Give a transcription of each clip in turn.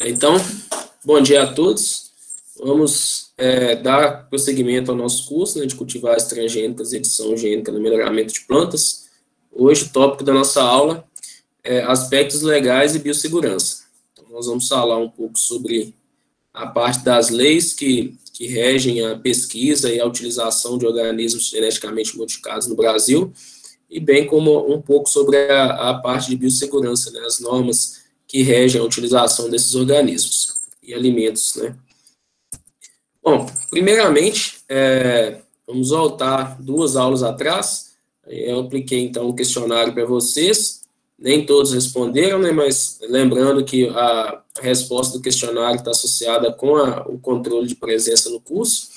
Então, bom dia a todos. Vamos dar prosseguimento ao nosso curso, né, de cultivares transgênicas e edição gênica no melhoramento de plantas. Hoje, o tópico da nossa aula é aspectos legais e biossegurança. Então, nós vamos falar um pouco sobre a parte das leis que regem a pesquisa e a utilização de organismos geneticamente modificados no Brasil, e bem como um pouco sobre a parte de biossegurança, né, as normas que regem a utilização desses organismos e alimentos, né. Bom, primeiramente, vamos voltar 2 aulas atrás. Eu apliquei, então, um questionário para vocês. Nem todos responderam, né, mas lembrando que a resposta do questionário está associada com o controle de presença no curso.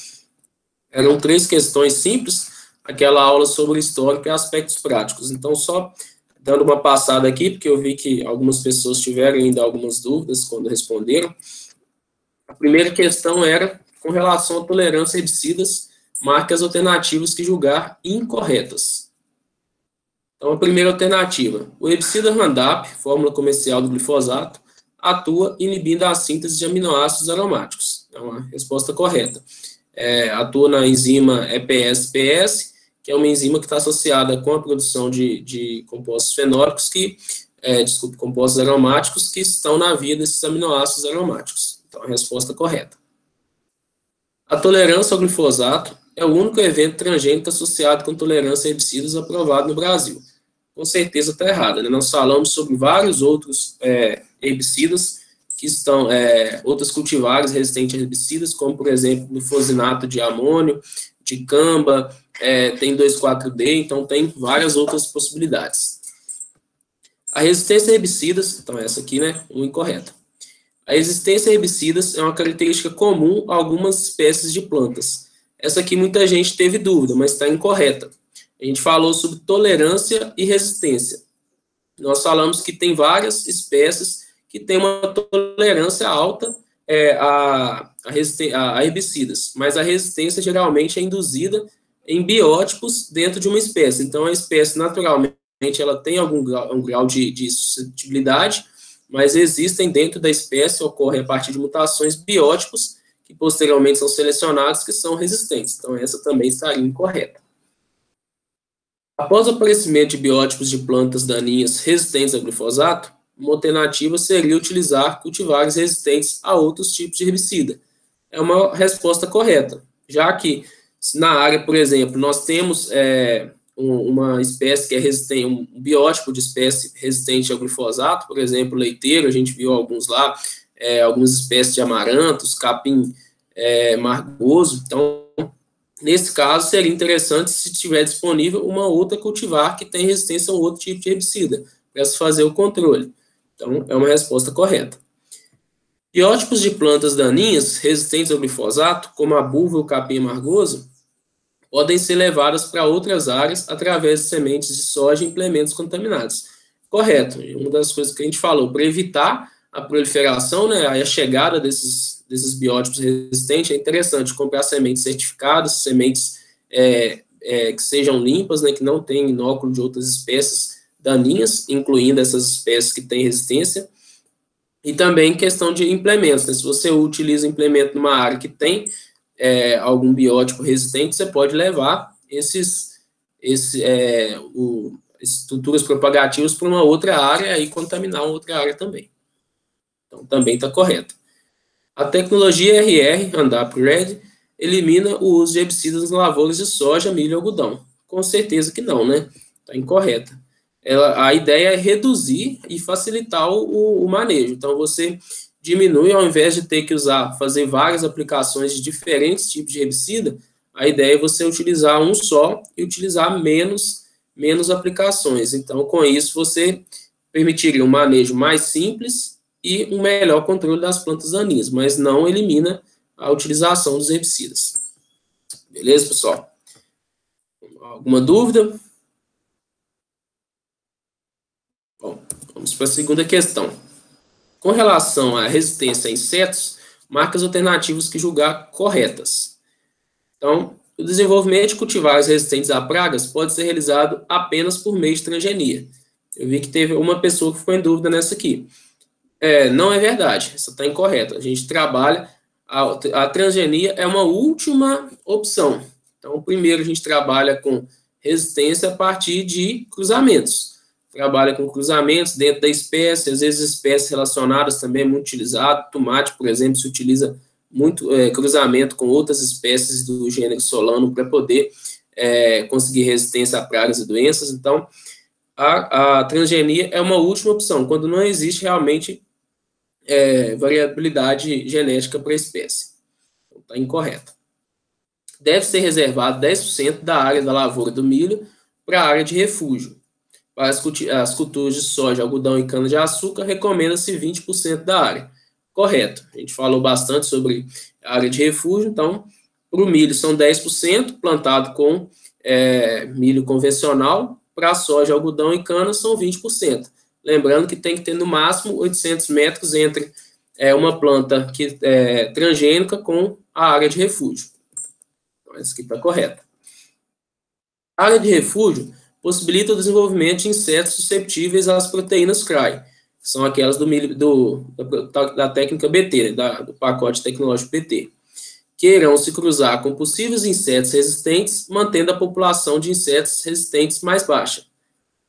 Eram 3 questões simples, aquela aula sobre histórico e aspectos práticos. Então, só dando uma passada aqui, porque eu vi que algumas pessoas tiveram ainda algumas dúvidas quando responderam. A primeira questão era com relação à tolerância a herbicidas, marque as alternativas que julgar incorretas. Então, a primeira alternativa, o herbicida Roundup, fórmula comercial do glifosato, atua inibindo a síntese de aminoácidos aromáticos. É uma resposta correta. Atua na enzima EPS-PS, que é uma enzima que está associada com a produção de compostos fenólicos compostos aromáticos que estão na via desses aminoácidos aromáticos. Então, a resposta correta. A tolerância ao glifosato é o único evento transgênico associado com tolerância a herbicidas aprovado no Brasil. Com certeza está errada, né? Nós falamos sobre vários outros herbicidas que estão, outros cultivares resistentes a herbicidas, como, por exemplo, glifosinato de amônio, de camba, tem 2,4-D, então tem várias outras possibilidades. A resistência a herbicidas, então essa aqui, né, incorreta. A resistência a herbicidas é uma característica comum a algumas espécies de plantas. Essa aqui muita gente teve dúvida, mas está incorreta. A gente falou sobre tolerância e resistência. Nós falamos que tem várias espécies que têm uma tolerância alta a herbicidas, mas a resistência geralmente é induzida em biótipos dentro de uma espécie. Então, a espécie, naturalmente, ela tem um grau de suscetibilidade, mas existem dentro da espécie, ocorrem a partir de mutações, biótipos que posteriormente são selecionados, que são resistentes. Então, essa também estaria incorreta. Após o aparecimento de biótipos de plantas daninhas resistentes ao glifosato, uma alternativa seria utilizar cultivares resistentes a outros tipos de herbicida. É uma resposta correta, já que na área, por exemplo, nós temos uma espécie que é resistente, um biótipo de espécie resistente ao glifosato, por exemplo, leiteiro, a gente viu alguns lá, algumas espécies de amarantos, capim margoso. Então, nesse caso, seria interessante se tiver disponível uma outra cultivar que tem resistência a outro tipo de herbicida, para se fazer o controle. Então, é uma resposta correta. Biótipos de plantas daninhas resistentes ao glifosato, como a buva e o capim margoso, podem ser levadas para outras áreas através de sementes de soja e implementos contaminados. Correto. Uma das coisas que a gente falou, para evitar a proliferação, né, a chegada desses biótipos resistentes, é interessante comprar sementes certificadas, sementes que sejam limpas, né, que não tenham inóculo de outras espécies daninhas, incluindo essas espécies que têm resistência. E também questão de implementos, né? Se você utiliza implemento numa área que tem algum biótipo resistente, você pode levar estruturas propagativas para uma outra área e contaminar uma outra área também. Então, também está correto. A tecnologia RR, Roundup Ready, elimina o uso de herbicidas nas lavouras de soja, milho e algodão. Com certeza que não, né? Está incorreta. A ideia é reduzir e facilitar o manejo. Então, você diminui, ao invés de ter que fazer várias aplicações de diferentes tipos de herbicida, a ideia é você utilizar um só e utilizar menos aplicações. Então, com isso, você permitiria um manejo mais simples e um melhor controle das plantas daninhas, mas não elimina a utilização dos herbicidas. Beleza, pessoal? Alguma dúvida? Bom, vamos para a segunda questão. Com relação à resistência a insetos, marque as alternativas que julgar corretas. Então, o desenvolvimento de cultivares resistentes a pragas pode ser realizado apenas por meio de transgenia. Eu vi que teve uma pessoa que ficou em dúvida nessa aqui. Não é verdade, essa está incorreta. A gente trabalha, a transgenia é uma última opção. Então, primeiro a gente trabalha com resistência a partir de cruzamentos. Trabalha com cruzamentos dentro da espécie, às vezes espécies relacionadas também é muito utilizado. Tomate, por exemplo, se utiliza muito cruzamento com outras espécies do gênero Solano para poder conseguir resistência a pragas e doenças. Então, a transgenia é uma última opção, quando não existe realmente variabilidade genética para a espécie. Então, está incorreto. Deve ser reservado 10% da área da lavoura do milho para a área de refúgio. Para as culturas de soja, algodão e cana-de-açúcar, recomenda-se 20% da área. Correto. A gente falou bastante sobre a área de refúgio, então, para o milho são 10%, plantado com milho convencional. Para a soja, algodão e cana são 20%. Lembrando que tem que ter no máximo 800 metros entre uma planta transgênica com a área de refúgio. Então, essa aqui está correta. A área de refúgio possibilita o desenvolvimento de insetos susceptíveis às proteínas CRY, que são aquelas do milho, da técnica BT, né, do pacote tecnológico BT, que irão se cruzar com possíveis insetos resistentes, mantendo a população de insetos resistentes mais baixa.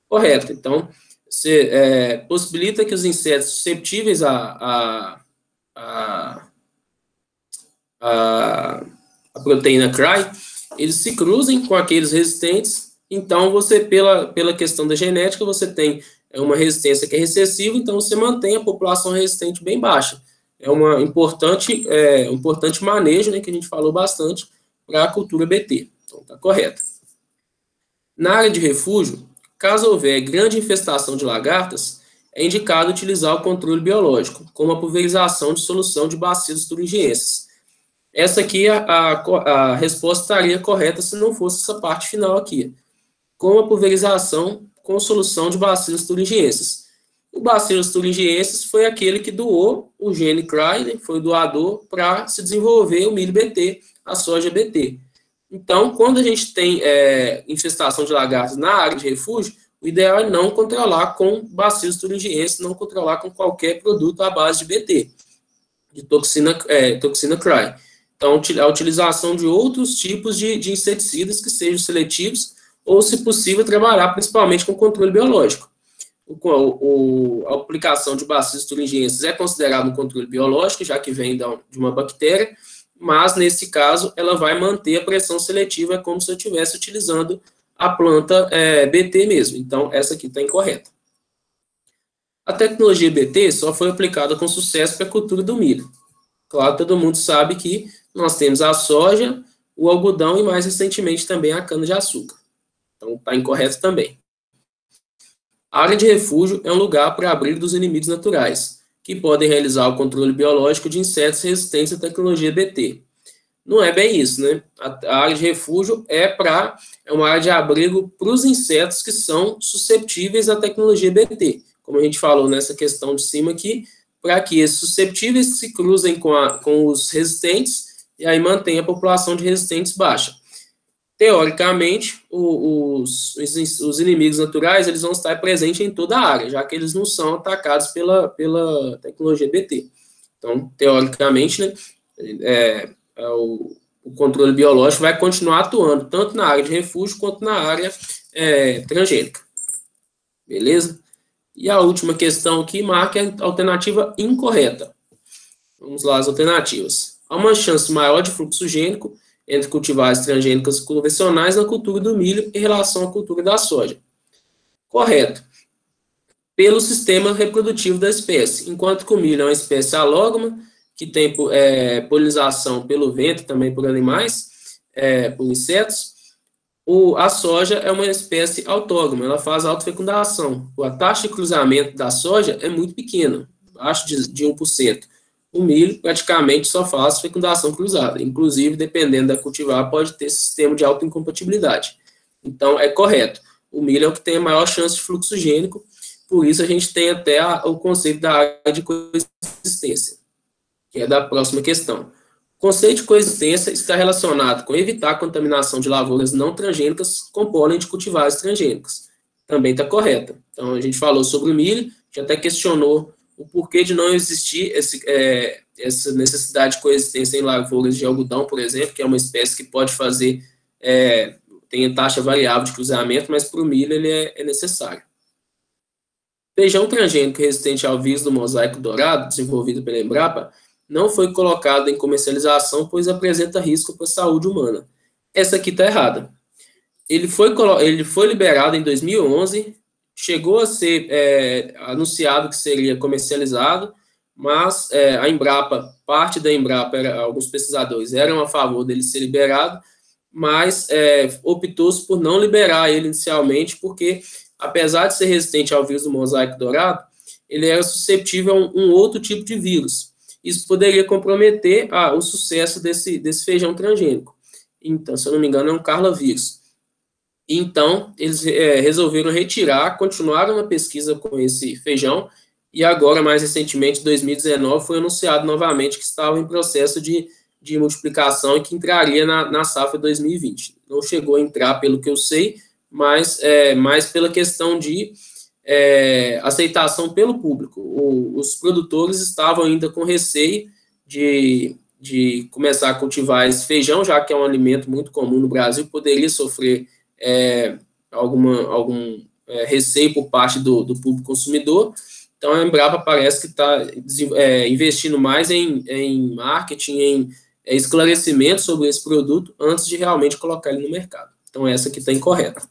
Correto. Então, você possibilita que os insetos susceptíveis à proteína CRY, eles se cruzem com aqueles resistentes. Então, você, pela questão da genética, você tem uma resistência que é recessiva, então você mantém a população resistente bem baixa. É um importante manejo, né, que a gente falou bastante, para a cultura BT. Então, está correto. Na área de refúgio, caso houver grande infestação de lagartas, é indicado utilizar o controle biológico, como a pulverização de solução de bacilos thuringienses. Essa aqui, a resposta estaria correta se não fosse essa parte final aqui. Com a pulverização com solução de bacilos thuringienses. O bacilos thuringienses foi aquele que doou o gene CRY, né, foi o doador para se desenvolver o milho BT, a soja BT. Então, quando a gente tem infestação de lagartos na área de refúgio, o ideal é não controlar com bacilos thuringienses, não controlar com qualquer produto à base de BT, de toxina CRY. Então, a utilização de outros tipos de inseticidas que sejam seletivos, ou, se possível, trabalhar principalmente com controle biológico. A aplicação de bacilos thuringienses é considerado um controle biológico, já que vem de uma bactéria, mas, nesse caso, ela vai manter a pressão seletiva, é como se eu estivesse utilizando a planta BT mesmo. Então, essa aqui está incorreta. A tecnologia BT só foi aplicada com sucesso para a cultura do milho. Claro, todo mundo sabe que nós temos a soja, o algodão e, mais recentemente, também a cana-de-açúcar. Então, está incorreto também. A área de refúgio é um lugar para abrigo dos inimigos naturais, que podem realizar o controle biológico de insetos resistentes à tecnologia BT. Não é bem isso, né? A área de refúgio é uma área de abrigo para os insetos que são susceptíveis à tecnologia BT. Como a gente falou nessa questão de cima aqui, para que esses susceptíveis se cruzem com os resistentes e aí mantenha a população de resistentes baixa. Teoricamente, os inimigos naturais eles vão estar presentes em toda a área, já que eles não são atacados pela tecnologia BT. Então, teoricamente, né, o controle biológico vai continuar atuando tanto na área de refúgio quanto na área transgênica. Beleza? E a última questão aqui marca a alternativa incorreta. Vamos lá, as alternativas. Há uma chance maior de fluxo gênico entre cultivares transgênicas convencionais na cultura do milho em relação à cultura da soja. Correto. Pelo sistema reprodutivo da espécie. Enquanto que o milho é uma espécie alógama, que tem polinização pelo vento, também por animais, por insetos, a soja é uma espécie autógama, ela faz autofecundação. A taxa de cruzamento da soja é muito pequena, abaixo de 1%. O milho praticamente só faz fecundação cruzada. Inclusive, dependendo da cultivar, pode ter sistema de autoincompatibilidade. Então, é correto. O milho é o que tem a maior chance de fluxo gênico, por isso a gente tem até o conceito da área de coexistência, que é da próxima questão. O conceito de coexistência está relacionado com evitar a contaminação de lavouras não transgênicas com pólen de cultivares transgênicos. Também está correta. Então, a gente falou sobre o milho, já até questionou o porquê de não existir essa necessidade de coexistência em lavouras de algodão, por exemplo, que é uma espécie que pode fazer, tem taxa variável de cruzamento, mas para o milho ele é necessário. Feijão transgênico resistente ao vírus do mosaico dourado, desenvolvido pela Embrapa, não foi colocado em comercialização, pois apresenta risco para a saúde humana. Essa aqui está errada. Ele foi liberado em 2011, chegou a ser anunciado que seria comercializado, mas a Embrapa, parte da Embrapa, alguns pesquisadores eram a favor dele ser liberado, mas optou-se por não liberar ele inicialmente, porque, apesar de ser resistente ao vírus do mosaico dourado, ele era suscetível a um outro tipo de vírus. Isso poderia comprometer o sucesso desse feijão transgênico. Então, se eu não me engano, é um carlavírus. Então, eles resolveram retirar, continuaram na pesquisa com esse feijão, e agora, mais recentemente, em 2019, foi anunciado novamente que estava em processo de multiplicação e que entraria na safra 2020. Não chegou a entrar, pelo que eu sei, mas mais pela questão de aceitação pelo público. Os produtores estavam ainda com receio de começar a cultivar esse feijão, já que é um alimento muito comum no Brasil, poderia sofrer algum receio por parte do público consumidor. Então, a Embrapa parece que está investindo mais em marketing, em esclarecimento sobre esse produto, antes de realmente colocar ele no mercado. Então, essa aqui está incorreta.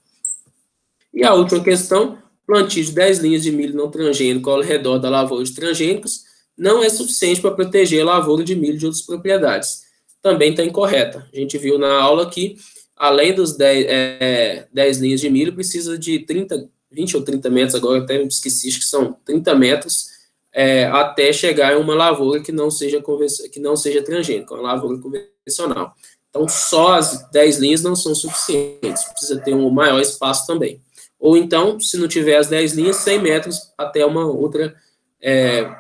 E a última questão: plantio de 10 linhas de milho não transgênico ao redor da lavoura de transgênicos não é suficiente para proteger a lavoura de milho de outras propriedades. Também está incorreta. A gente viu na aula que, além dos 10 linhas de milho, precisa de 20 ou 30 metros, agora até me esqueci, acho que são 30 metros, até chegar em uma lavoura que não seja transgênica, uma lavoura convencional. Então, só as 10 linhas não são suficientes, precisa ter um maior espaço também. Ou então, se não tiver as 10 linhas, 100 metros até uma outra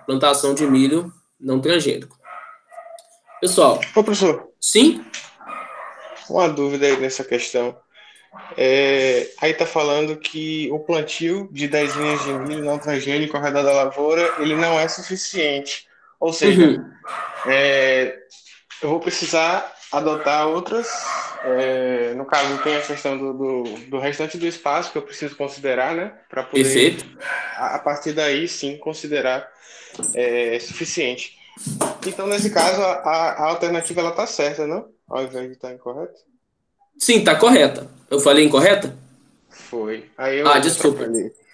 plantação de milho não transgênico. Pessoal. Ô, professor. Sim? Uma dúvida aí nessa questão. Aí está falando que o plantio de 10 linhas de milho não transgênico ao redor da lavoura, ele não é suficiente. Ou seja, eu vou precisar adotar outras. No caso, tem a questão do restante do espaço que eu preciso considerar, né? Para poder, perfeito, a partir daí, sim, considerar suficiente. Então, nesse caso, a alternativa ela está certa, não? Ao invés de estar incorreta? Sim, está correta. Eu falei incorreta? Foi. Aí eu desculpa.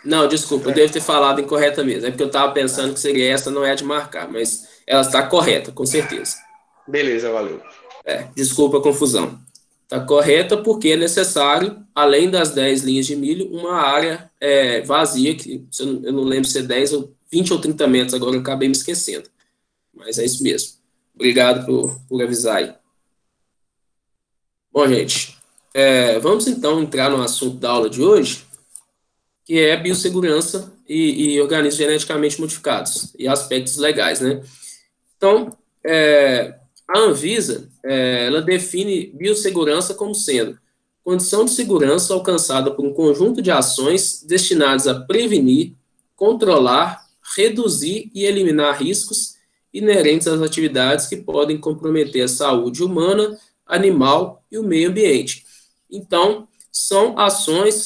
Não, desculpa, eu devo ter falado incorreta mesmo. É porque eu estava pensando que seria essa, não é de marcar, mas ela está correta, com certeza. Beleza, valeu. Desculpa a confusão. Está correta porque é necessário, além das 10 linhas de milho, uma área vazia, que eu não lembro se é 10 ou 20 ou 30 metros, agora eu acabei me esquecendo. Mas é isso mesmo. Obrigado por avisar aí. Bom, gente, vamos então entrar no assunto da aula de hoje, que é biossegurança e organismos geneticamente modificados e aspectos legais, né? Então, a Anvisa, ela define biossegurança como sendo condição de segurança alcançada por um conjunto de ações destinadas a prevenir, controlar, reduzir e eliminar riscos inerentes às atividades que podem comprometer a saúde humana, animal e o meio ambiente. Então, são ações,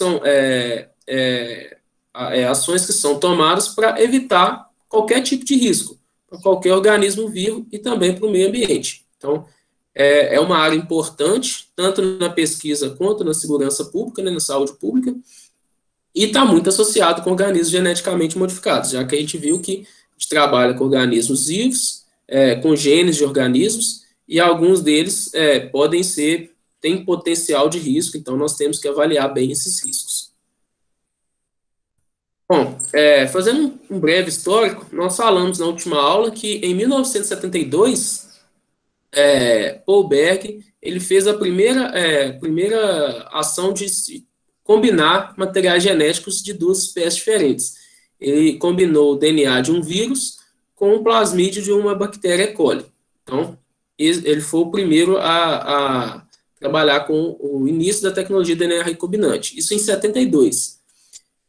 ações que são tomadas para evitar qualquer tipo de risco, para qualquer organismo vivo e também para o meio ambiente. Então, é uma área importante, tanto na pesquisa quanto na segurança pública, né, na saúde pública, e está muito associado com organismos geneticamente modificados, já que a gente viu que a gente trabalha com organismos vivos, com genes de organismos, e alguns deles têm potencial de risco, então nós temos que avaliar bem esses riscos. Bom, fazendo um breve histórico, nós falamos na última aula que em 1972, Paul Berg ele fez a primeira ação de combinar materiais genéticos de duas espécies diferentes. Ele combinou o DNA de um vírus com o plasmídio de uma bactéria E. coli. Então, ele foi o primeiro a trabalhar com o início da tecnologia de DNA recombinante. Isso em 72.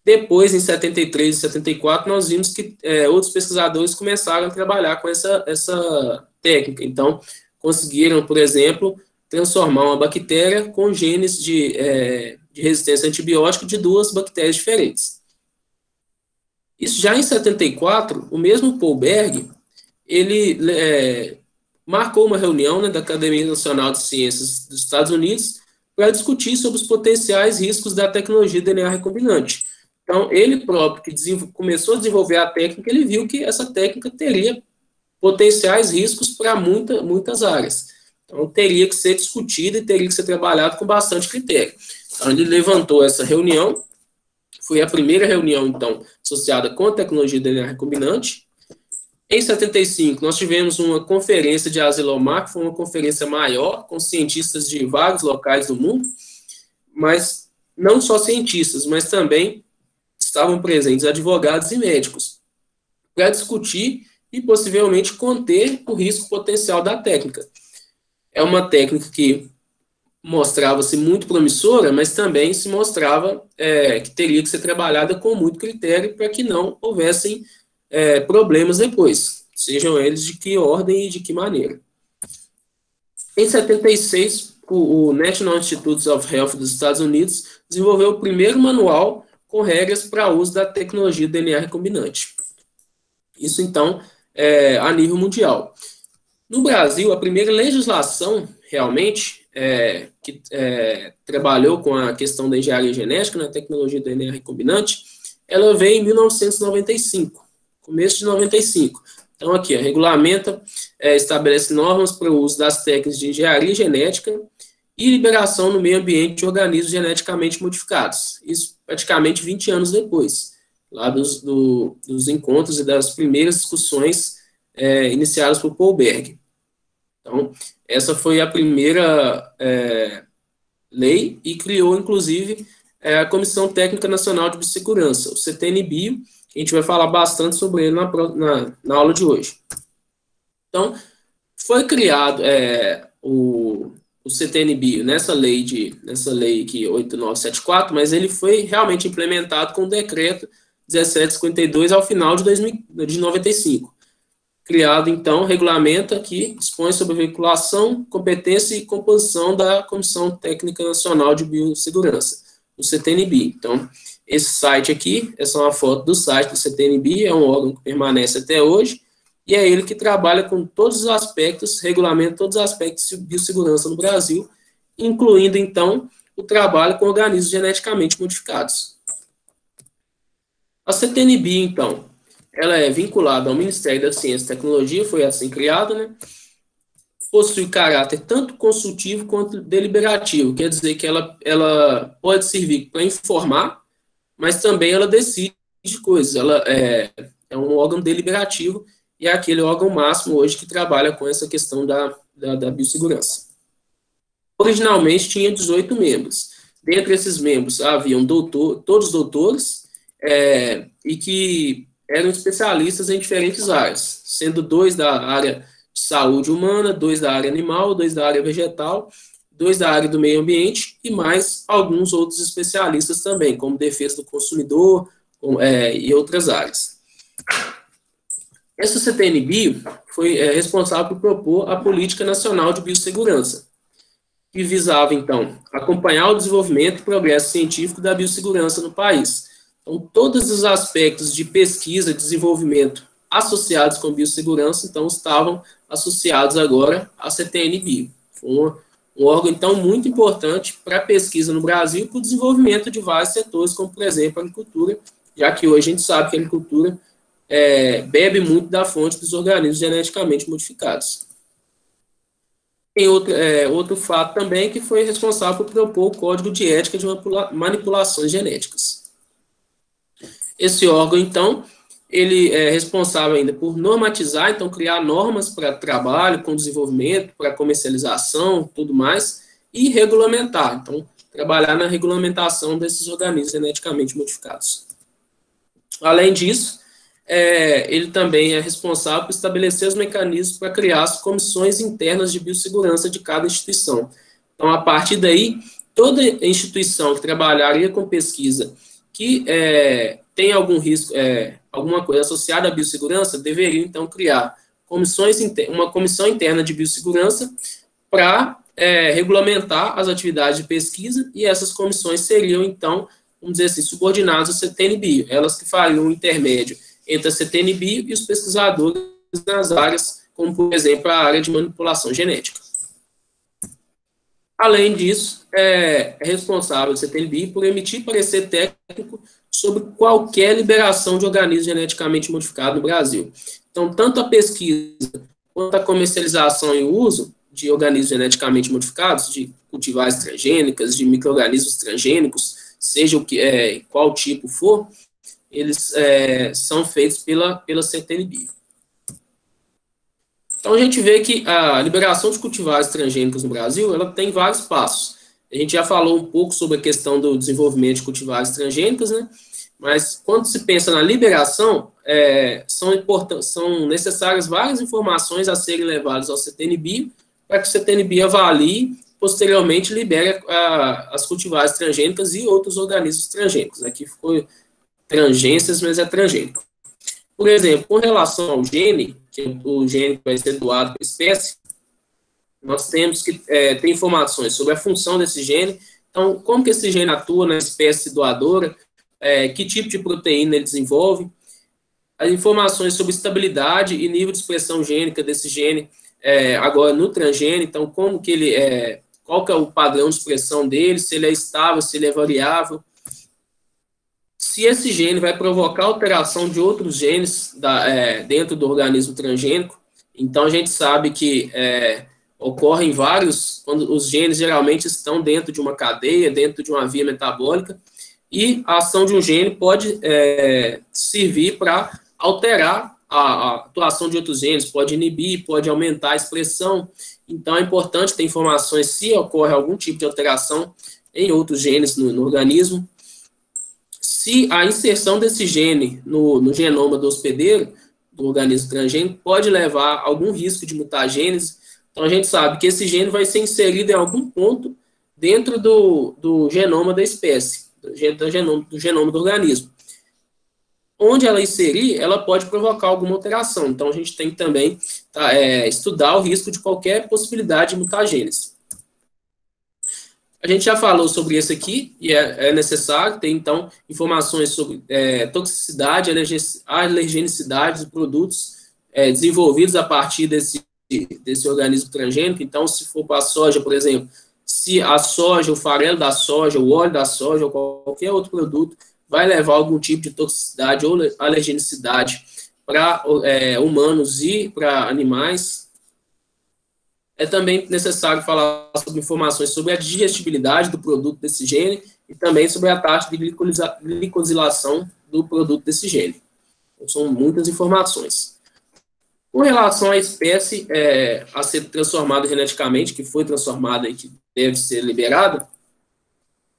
Depois, em 73 e 74, nós vimos que outros pesquisadores começaram a trabalhar com essa técnica. Então, conseguiram, por exemplo, transformar uma bactéria com genes de resistência a antibiótico de duas bactérias diferentes. Isso já em 74, o mesmo Paul Berg, ele marcou uma reunião, né, da Academia Nacional de Ciências dos Estados Unidos para discutir sobre os potenciais riscos da tecnologia DNA recombinante. Então, ele próprio, que começou a desenvolver a técnica, ele viu que essa técnica teria potenciais riscos para muitas áreas. Então, teria que ser discutida e teria que ser trabalhado com bastante critério. Então, ele levantou essa reunião, foi a primeira reunião, então, associada com a tecnologia DNA recombinante. Em 75, nós tivemos uma conferência de Asilomar, que foi uma conferência maior, com cientistas de vários locais do mundo, mas não só cientistas, mas também estavam presentes advogados e médicos, para discutir e possivelmente conter o risco potencial da técnica. É uma técnica que mostrava-se muito promissora, mas também se mostrava que teria que ser trabalhada com muito critério para que não houvessem problemas depois, sejam eles de que ordem e de que maneira. Em 76, o National Institutes of Health dos Estados Unidos desenvolveu o primeiro manual com regras para uso da tecnologia DNA recombinante. Isso, então, a nível mundial. No Brasil, a primeira legislação, realmente, que trabalhou com a questão da engenharia genética, na tecnologia DNA recombinante, ela veio em 1995. Começo de 95. Então, aqui, regulamenta, estabelece normas para o uso das técnicas de engenharia genética e liberação no meio ambiente de organismos geneticamente modificados. Isso praticamente 20 anos depois, lá dos encontros e das primeiras discussões iniciadas por Paul Berg. Então, essa foi a primeira lei e criou, inclusive, a Comissão Técnica Nacional de Biossegurança, o CTN-Bio. A gente vai falar bastante sobre ele na aula de hoje. Então, foi criado o CTN-Bio nessa lei que 8974, mas ele foi realmente implementado com o decreto 1752 ao final de 95. Criado, então, regulamenta que dispõe sobre a veiculação, competência e composição da Comissão Técnica Nacional de Biossegurança, o CTN-Bio. Então, esse site aqui, essa é uma foto do site do CTN-Bio, é um órgão que permanece até hoje, e é ele que trabalha com todos os aspectos, regulamenta todos os aspectos de biossegurança no Brasil, incluindo, então, o trabalho com organismos geneticamente modificados. A CTN-Bio, então, ela é vinculada ao Ministério da Ciência e Tecnologia, foi assim criada, né? Possui caráter tanto consultivo quanto deliberativo, quer dizer que ela pode servir para informar, mas também ela decide coisas, ela é um órgão deliberativo e é aquele órgão máximo hoje que trabalha com essa questão da biossegurança. Originalmente tinha 18 membros. Dentre esses membros haviam todos doutores e que eram especialistas em diferentes áreas, sendo 2 da área de saúde humana, 2 da área animal, 2 da área vegetal, 2 da área do meio ambiente e mais alguns outros especialistas também, como defesa do consumidor e outras áreas. Essa CTN-Bio foi responsável por propor a Política Nacional de Biossegurança, que visava, então, acompanhar o desenvolvimento e progresso científico da biossegurança no país. Então, todos os aspectos de pesquisa e desenvolvimento associados com biossegurança, então, estavam associados agora à CTN-Bio. Foi um órgão, então, muito importante para a pesquisa no Brasil e para o desenvolvimento de vários setores, como, por exemplo, a agricultura, já que hoje a gente sabe que a agricultura bebe muito da fonte dos organismos geneticamente modificados. Tem outro fato também que foi responsável por propor o Código de Ética de Manipulações Genéticas. Esse órgão, então, ele é responsável ainda por normatizar, então, criar normas para trabalho, com desenvolvimento, para comercialização, tudo mais, e regulamentar, então, trabalhar na regulamentação desses organismos geneticamente modificados. Além disso, ele também é responsável por estabelecer os mecanismos para criar as comissões internas de biossegurança de cada instituição. Então, a partir daí, toda instituição que trabalharia com pesquisa que tem algum risco, alguma coisa associada à biossegurança, deveriam, então, criar uma comissão interna de biossegurança para regulamentar as atividades de pesquisa, e essas comissões seriam, então, vamos dizer assim, subordinadas ao CTN-Bio, elas que fariam um intermédio entre a CTN-Bio e os pesquisadores nas áreas, como, por exemplo, a área de manipulação genética. Além disso, é responsável o CTN-Bio por emitir parecer técnico sobre qualquer liberação de organismo geneticamente modificado no Brasil. Então, tanto a pesquisa quanto a comercialização e o uso de organismos geneticamente modificados, de cultivares transgênicas, de micro-organismos transgênicos, seja qual tipo for, eles são feitos pela CTN-Bio. Então, a gente vê que a liberação de cultivares transgênicos no Brasil, ela tem vários passos. A gente já falou um pouco sobre a questão do desenvolvimento de cultivares transgênicos, né? Mas, quando se pensa na liberação, são necessárias várias informações a serem levadas ao CTN-Bio, para que o CTN-Bio avalie, posteriormente libere as cultivares transgênicas e outros organismos transgênicos. Aqui ficou transgências, mas é transgênico. Por exemplo, com relação ao gene, que é o gene que vai ser doado para a espécie, nós temos que ter informações sobre a função desse gene. Então, como que esse gene atua na espécie doadora, que tipo de proteína ele desenvolve, as informações sobre estabilidade e nível de expressão gênica desse gene, agora no transgênio, então como que ele qual que é o padrão de expressão dele, se ele é estável, se ele é variável, se esse gene vai provocar alteração de outros genes dentro do organismo transgênico. Então a gente sabe que ocorrem quando os genes geralmente estão dentro de uma cadeia, dentro de uma via metabólica, e a ação de um gene pode servir para alterar a atuação de outros genes, pode inibir, pode aumentar a expressão. Então, é importante ter informações se ocorre algum tipo de alteração em outros genes no organismo. Se a inserção desse gene no genoma do hospedeiro, do organismo transgênico, pode levar a algum risco de mutagênese. Então, a gente sabe que esse gene vai ser inserido em algum ponto dentro do genoma da espécie, do genoma do organismo. Onde ela inserir, ela pode provocar alguma alteração. Então, a gente tem que também estudar o risco de qualquer possibilidade de mutagênese. A gente já falou sobre isso aqui, e é necessário ter, então, informações sobre toxicidade, alergenicidade dos produtos desenvolvidos a partir desse organismo transgênico. Então, se for para a soja, por exemplo, se a soja, o farelo da soja, o óleo da soja, ou qualquer outro produto, vai levar algum tipo de toxicidade ou alergenicidade para humanos e para animais. É também necessário falar sobre informações sobre a digestibilidade do produto desse gene e também sobre a taxa de glicosilação do produto desse gene. Então, são muitas informações. Com relação à espécie a ser transformada geneticamente, que foi transformada e que deve ser liberada,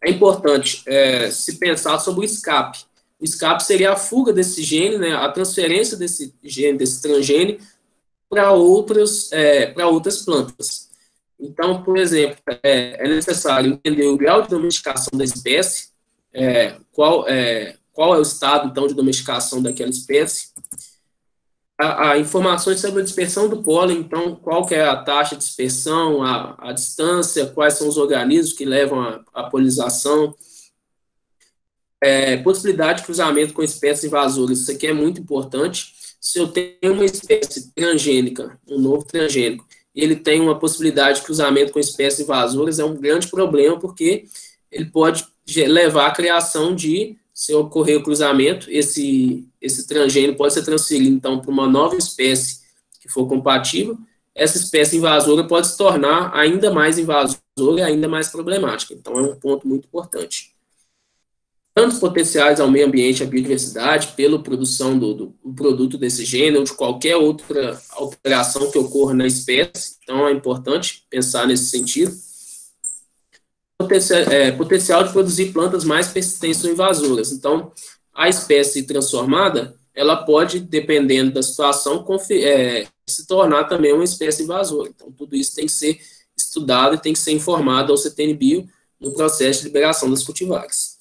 é importante se pensar sobre o escape. O escape seria a fuga desse gene, né, a transferência desse gene, desse transgênio, para outras plantas. Então, por exemplo, é necessário entender o grau de domesticação da espécie, qual é o estado, então, de domesticação daquela espécie, informações sobre a dispersão do pólen, então, qual que é a taxa de dispersão, a distância, quais são os organismos que levam à polinização, possibilidade de cruzamento com espécies invasoras, isso aqui é muito importante. Se eu tenho uma espécie transgênica, um novo transgênico, e ele tem uma possibilidade de cruzamento com espécies invasoras, é um grande problema, porque ele pode levar à criação se ocorrer o cruzamento, esse transgênio pode ser transferido, então, para uma nova espécie que for compatível. Essa espécie invasora pode se tornar ainda mais invasora e ainda mais problemática. Então, é um ponto muito importante. Tantos potenciais ao meio ambiente e à biodiversidade pela produção do produto desse gene ou de qualquer outra alteração que ocorra na espécie. Então, é importante pensar nesse sentido. Potencial de produzir plantas mais persistentes ou invasoras. Então, a espécie transformada, ela pode, dependendo da situação, se tornar também uma espécie invasora. Então, tudo isso tem que ser estudado e tem que ser informado ao CTN-Bio no processo de liberação das cultivares.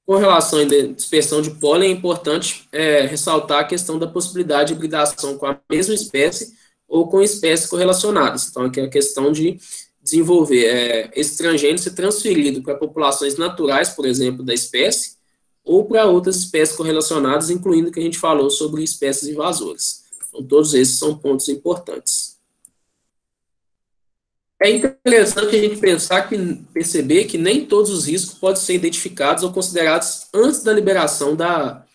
Com relação à dispersão de pólen, é importante ressaltar a questão da possibilidade de hibridação com a mesma espécie ou com espécies correlacionadas. Então, aqui é a questão de desenvolver esse transgênio ser transferido para populações naturais, por exemplo, da espécie, ou para outras espécies correlacionadas, incluindo o que a gente falou sobre espécies invasoras. Então, todos esses são pontos importantes. É interessante a gente perceber que nem todos os riscos podem ser identificados ou considerados antes da liberação da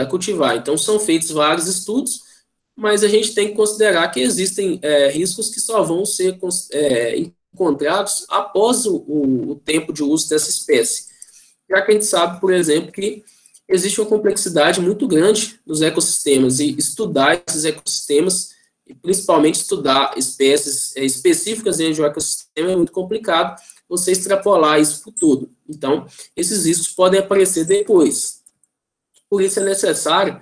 cultivar. Então, são feitos vários estudos, mas a gente tem que considerar que existem riscos que só vão ser encontrados após o tempo de uso dessa espécie. Já que a gente sabe, por exemplo, que existe uma complexidade muito grande nos ecossistemas, e estudar esses ecossistemas, e principalmente estudar espécies específicas dentro de um ecossistema é muito complicado você extrapolar isso por tudo. Então, esses riscos podem aparecer depois. Por isso é necessário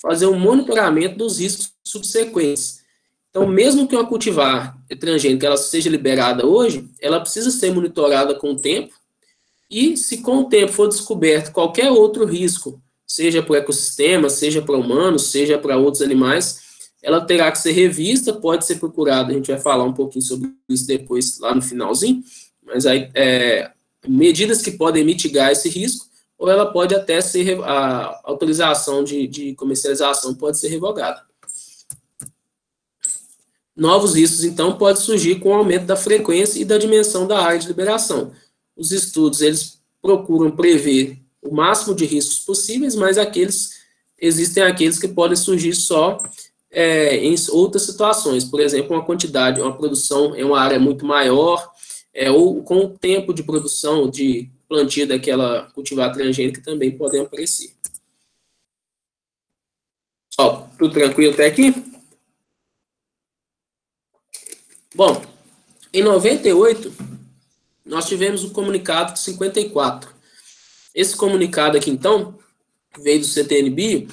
fazer um monitoramento dos riscos subsequentes. Então, mesmo que uma cultivar transgênica ela seja liberada hoje, ela precisa ser monitorada com o tempo, e se com o tempo for descoberto qualquer outro risco, seja para o ecossistema, seja para humanos, seja para outros animais, ela terá que ser revista, pode ser procurada, a gente vai falar um pouquinho sobre isso depois, lá no finalzinho, mas aí, medidas que podem mitigar esse risco, ou ela pode até ser, a autorização de comercialização pode ser revogada. Novos riscos, então, podem surgir com o aumento da frequência e da dimensão da área de liberação. Os estudos, eles procuram prever o máximo de riscos possíveis, mas existem aqueles que podem surgir só em outras situações, por exemplo, uma produção em uma área muito maior, ou com o tempo de produção de plantio daquela cultivar transgênica também podem aparecer. Ó, tudo tranquilo até aqui? Bom, em 98, nós tivemos o comunicado de 54. Esse comunicado aqui, então, que veio do CTN-Bio,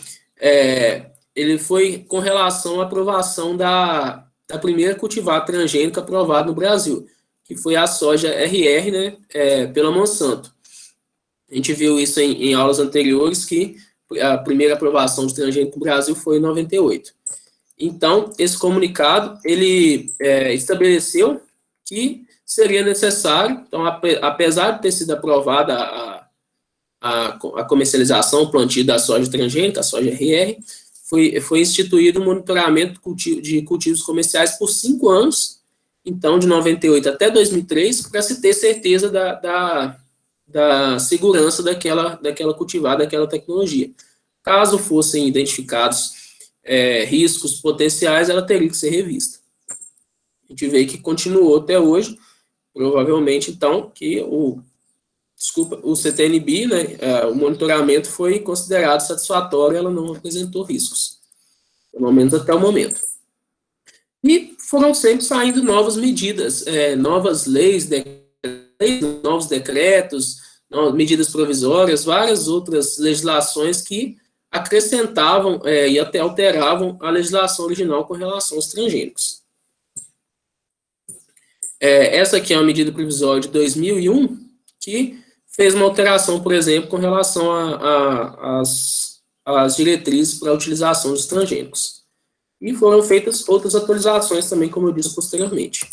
ele foi com relação à aprovação da primeira cultivar transgênica aprovada no Brasil, que foi a soja RR, né, pela Monsanto. A gente viu isso em aulas anteriores, que a primeira aprovação de transgênico no Brasil foi em 98. Então, esse comunicado, ele estabeleceu que seria necessário, então, apesar de ter sido aprovada a comercialização, o plantio da soja transgênica, a soja RR, foi instituído um monitoramento de cultivos comerciais por 5 anos, então, de 98 até 2003, para se ter certeza da segurança daquela cultivar, daquela tecnologia. Caso fossem identificados riscos potenciais, ela teria que ser revista. A gente vê que continuou até hoje, provavelmente, então, que o CTN-Bio, né, o monitoramento foi considerado satisfatório, ela não apresentou riscos, pelo menos até o momento. E foram sempre saindo novas medidas, novas leis, novos decretos, medidas provisórias, várias outras legislações que acrescentavam e até alteravam a legislação original com relação aos transgênicos. Essa aqui é uma medida provisória de 2001, que fez uma alteração, por exemplo, com relação às diretrizes para a utilização dos transgênicos. E foram feitas outras atualizações também, como eu disse posteriormente.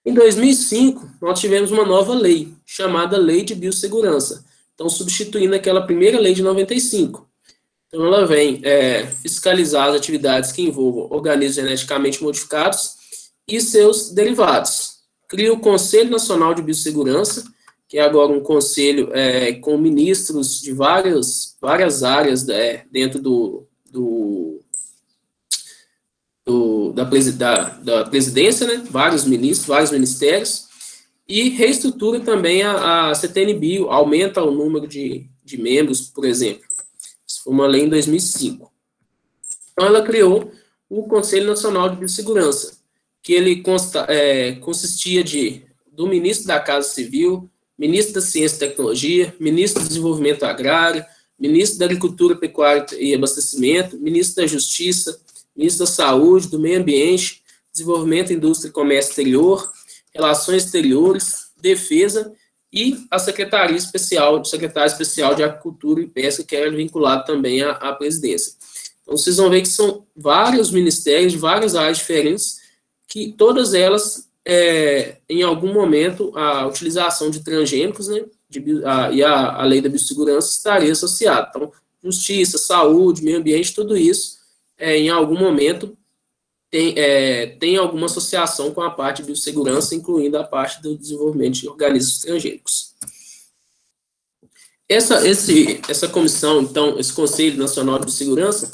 Em 2005, nós tivemos uma nova lei, chamada Lei de Biossegurança, então substituindo aquela primeira lei de 95. Então ela vem fiscalizar as atividades que envolvam organismos geneticamente modificados e seus derivados. Cria o Conselho Nacional de Biossegurança, que é agora um conselho com ministros de várias áreas dentro da presidência, né? Vários ministros, vários ministérios, e reestrutura também a CTN-Bio, aumenta o número de membros, por exemplo. Isso foi uma lei em 2005. Então, ela criou o Conselho Nacional de Biossegurança, que ele consistia do ministro da Casa Civil, ministro da Ciência e Tecnologia, ministro do Desenvolvimento Agrário, ministro da Agricultura, Pecuária e Abastecimento, ministro da Justiça, ministro da Saúde, do Meio Ambiente, Desenvolvimento, Indústria e Comércio Exterior, Relações Exteriores, Defesa e a secretário especial de Agricultura e Pesca, que era vinculado também à presidência. Então, vocês vão ver que são vários ministérios, de várias áreas diferentes, que todas elas, em algum momento, a utilização de transgênicos, né, e a lei da biossegurança estaria associada. Então, justiça, saúde, meio ambiente, tudo isso, em algum momento, tem alguma associação com a parte de biossegurança, incluindo a parte do desenvolvimento de organismos transgênicos. Essa comissão, então, esse Conselho Nacional de Biossegurança,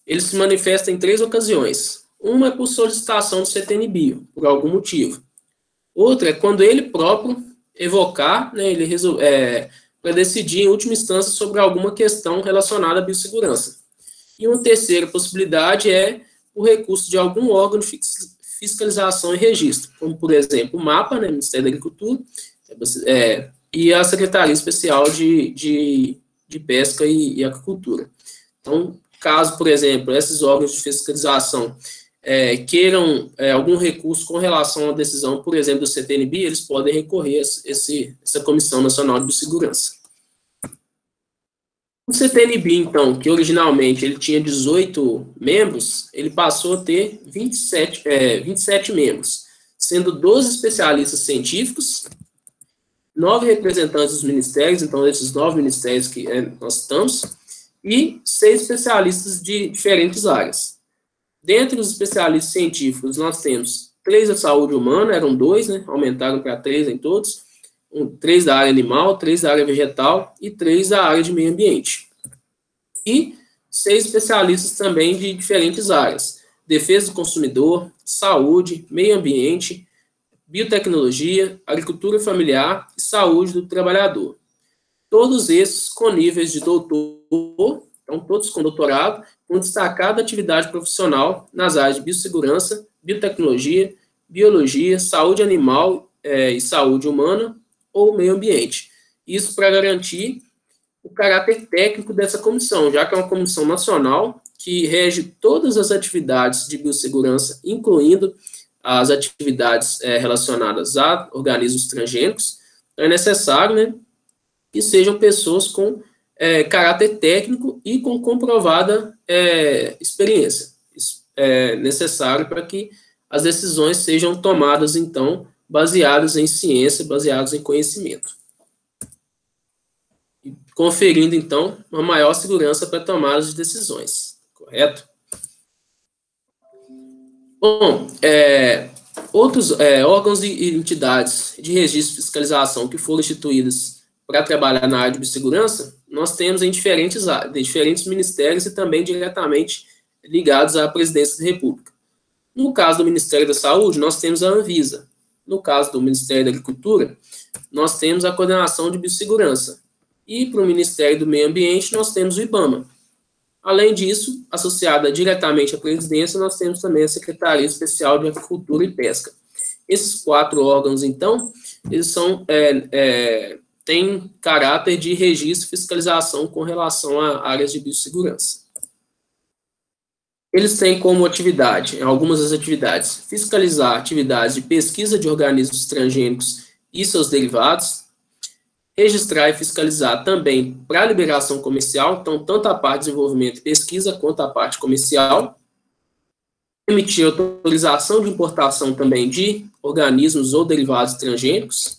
ele se manifesta em 3 ocasiões. Uma é por solicitação do CTN-Bio, por algum motivo. Outra é quando ele próprio evocar, né, para decidir, em última instância, sobre alguma questão relacionada à biossegurança. E uma terceira possibilidade é o recurso de algum órgão de fiscalização e registro, como, por exemplo, o MAPA, né, Ministério da Agricultura, e a Secretaria Especial de Pesca e Agricultura. Então, caso, por exemplo, esses órgãos de fiscalização queiram algum recurso com relação à decisão, por exemplo, do CTN-Bio, eles podem recorrer a essa Comissão Nacional de Biossegurança. O CTN-Bio, então, que originalmente ele tinha 18 membros, ele passou a ter 27 membros, sendo 12 especialistas científicos, 9 representantes dos ministérios, então, esses 9 ministérios que nós estamos, e 6 especialistas de diferentes áreas. Dentre os especialistas científicos, nós temos 3 da saúde humana, eram 2, né, aumentaram para 3 em todos, 3 da área animal, 3 da área vegetal e 3 da área de meio ambiente. E 6 especialistas também de diferentes áreas, defesa do consumidor, saúde, meio ambiente, biotecnologia, agricultura familiar e saúde do trabalhador. Todos esses com níveis de doutor, então todos com doutorado, com destacada atividade profissional nas áreas de biossegurança, biotecnologia, biologia, saúde animal e saúde humana ou meio ambiente. Isso para garantir o caráter técnico dessa comissão, já que é uma comissão nacional que rege todas as atividades de biossegurança, incluindo as atividades relacionadas a organismos transgênicos. É necessário, né, que sejam pessoas com caráter técnico e com comprovada experiência. Isso é necessário para que as decisões sejam tomadas, então, baseadas em ciência, baseadas em conhecimento. Conferindo, então, uma maior segurança para tomadas de decisões, correto? Bom, outros órgãos e entidades de registro e fiscalização que foram instituídas para trabalhar na área de biossegurança, nós temos em diferentes ministérios e também diretamente ligados à presidência da República. No caso do Ministério da Saúde, nós temos a Anvisa. No caso do Ministério da Agricultura, nós temos a Coordenação de Biossegurança. E para o Ministério do Meio Ambiente, nós temos o IBAMA. Além disso, associada diretamente à presidência, nós temos também a Secretaria Especial de Agricultura e Pesca. Esses 4 órgãos, então, eles têm caráter de registro e fiscalização com relação a áreas de biossegurança. Eles têm como atividade, algumas das atividades, fiscalizar atividades de pesquisa de organismos transgênicos e seus derivados, registrar e fiscalizar também para liberação comercial, então, tanto a parte de desenvolvimento e pesquisa, quanto a parte comercial, emitir autorização de importação também de organismos ou derivados transgênicos,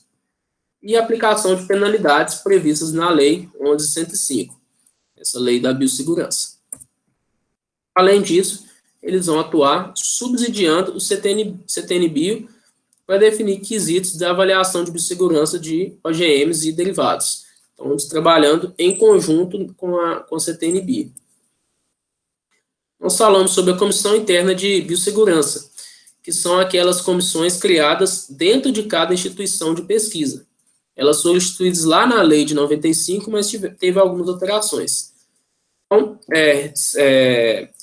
e aplicação de penalidades previstas na Lei 11.105, essa lei da biossegurança. Além disso, eles vão atuar subsidiando o CTN-Bio para definir quesitos da avaliação de biossegurança de OGMs e derivados. Então, eles trabalhando em conjunto com o CTN-Bio. Nós falamos sobre a Comissão Interna de Biossegurança, que são aquelas comissões criadas dentro de cada instituição de pesquisa. Elas foram instituídas lá na lei de 95, mas teve algumas alterações. Então, é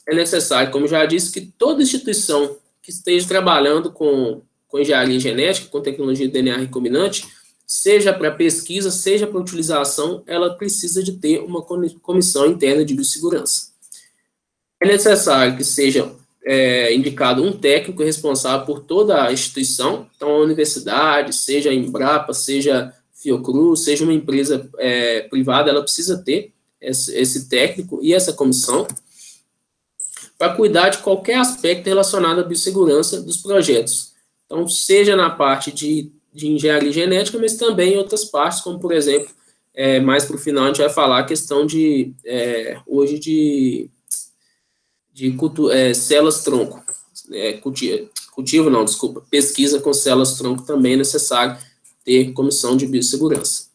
necessário, como já disse, que toda instituição que esteja trabalhando com engenharia genética, com tecnologia de DNA recombinante, seja para pesquisa, seja para utilização, ela precisa de ter uma comissão interna de biossegurança. É necessário que seja indicado um técnico responsável por toda a instituição, então a universidade, seja a Embrapa, seja Fiocruz, seja uma empresa privada, ela precisa ter esse técnico e essa comissão para cuidar de qualquer aspecto relacionado à biossegurança dos projetos. Então, seja na parte de engenharia genética, mas também em outras partes, como, por exemplo, mais para o final, a gente vai falar a questão hoje de células-tronco. Pesquisa com células-tronco também é necessário ter comissão de biossegurança.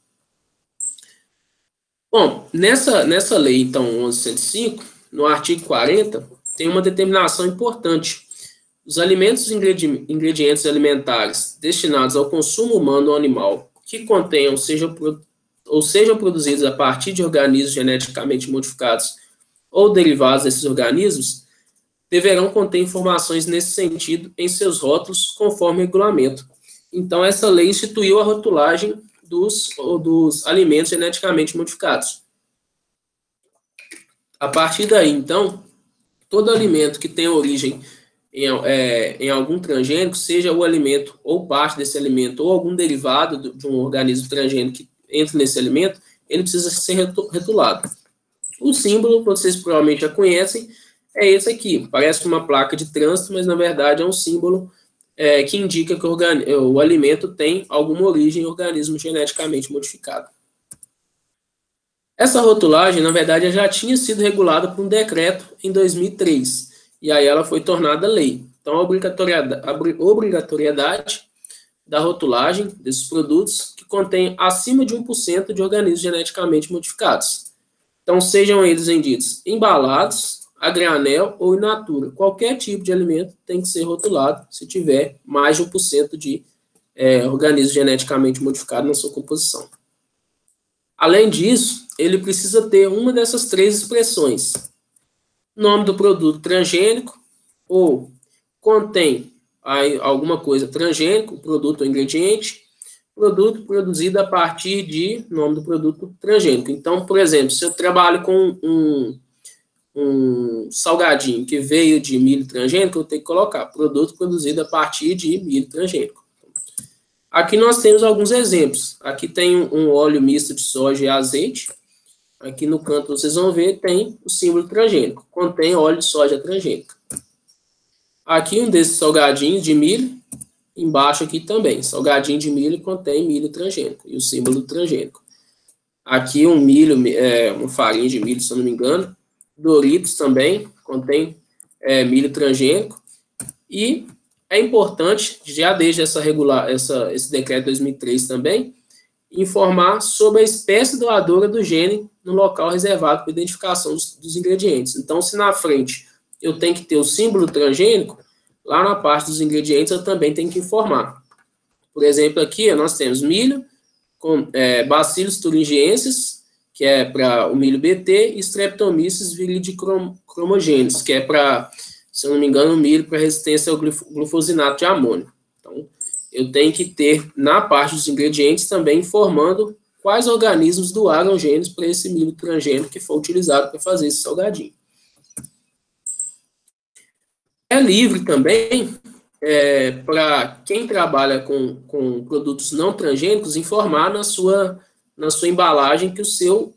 Bom, nessa lei, então, 11.105, no artigo 40, tem uma determinação importante. Os alimentos e ingredientes alimentares destinados ao consumo humano ou animal que contenham ou sejam produzidos a partir de organismos geneticamente modificados ou derivados desses organismos deverão conter informações nesse sentido em seus rótulos, conforme o regulamento. Então, essa lei instituiu a rotulagem dos alimentos geneticamente modificados. A partir daí, então, todo alimento que tenha origem em algum transgênico, seja o alimento ou parte desse alimento, ou algum derivado de um organismo transgênico que entre nesse alimento, ele precisa ser rotulado. O símbolo, vocês provavelmente já conhecem, é esse aqui. Parece uma placa de trânsito, mas na verdade é um símbolo que indica que o alimento tem alguma origem em organismo geneticamente modificado. Essa rotulagem, na verdade, já tinha sido regulada por um decreto em 2003, e aí ela foi tornada lei. Então, a obrigatoriedade da rotulagem desses produtos que contém acima de 1% de organismos geneticamente modificados. Então, sejam eles vendidos embalados, a granel ou in natura. Qualquer tipo de alimento tem que ser rotulado se tiver mais de 1% de organismo geneticamente modificado na sua composição. Além disso, ele precisa ter uma dessas três expressões. Nome do produto transgênico, ou contém alguma coisa transgênico, produto ou ingrediente, produto produzido a partir de nome do produto transgênico. Então, por exemplo, se eu trabalho com um salgadinho que veio de milho transgênico, eu tenho que colocar produto produzido a partir de milho transgênico. Aqui nós temos alguns exemplos. Aqui tem um óleo misto de soja e azeite. Aqui no canto vocês vão ver, tem o símbolo transgênico. Contém óleo de soja transgênico. Aqui um desses salgadinhos de milho. Embaixo aqui também. Salgadinho de milho contém milho transgênico. E o símbolo transgênico. Aqui um milho, uma farinha de milho, se eu não me engano. Doritos também contém milho transgênico. E é importante, já desde esse decreto de 2003 também, informar sobre a espécie doadora do gene no local reservado para identificação dos ingredientes. Então, se na frente eu tenho que ter o símbolo transgênico, lá na parte dos ingredientes eu também tenho que informar. Por exemplo, aqui nós temos milho com Bacillus thuringiensis, que é para o milho BT, e Streptomyces viridicromogenes, que é para, se eu não me engano, o milho para resistência ao glufosinato de amônio. Então, eu tenho que ter, na parte dos ingredientes, também informando quais organismos doaram genes para esse milho transgênico que foi utilizado para fazer esse salgadinho. É livre também para quem trabalha com produtos não transgênicos informar na sua embalagem que o seu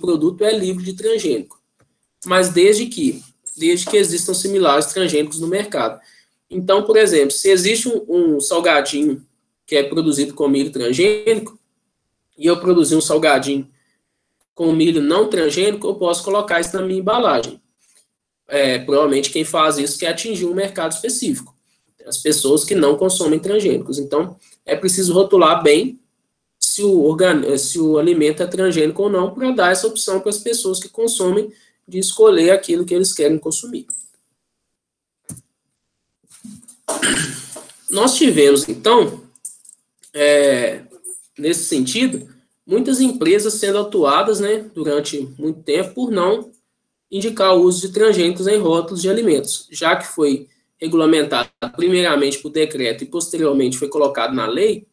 produto é livre de transgênico. Mas desde que existam similares transgênicos no mercado. Então, por exemplo, se existe um salgadinho que é produzido com milho transgênico, e eu produzir um salgadinho com milho não transgênico, eu posso colocar isso na minha embalagem. Provavelmente quem faz isso quer atingir um mercado específico. As pessoas que não consomem transgênicos. Então, é preciso rotular bem se o alimento é transgênico ou não, para dar essa opção para as pessoas que consomem de escolher aquilo que eles querem consumir. Nós tivemos, então, nesse sentido, muitas empresas sendo autuadas, durante muito tempo por não indicar o uso de transgênicos em rótulos de alimentos, já que foi regulamentado primeiramente por decreto e posteriormente foi colocado na lei.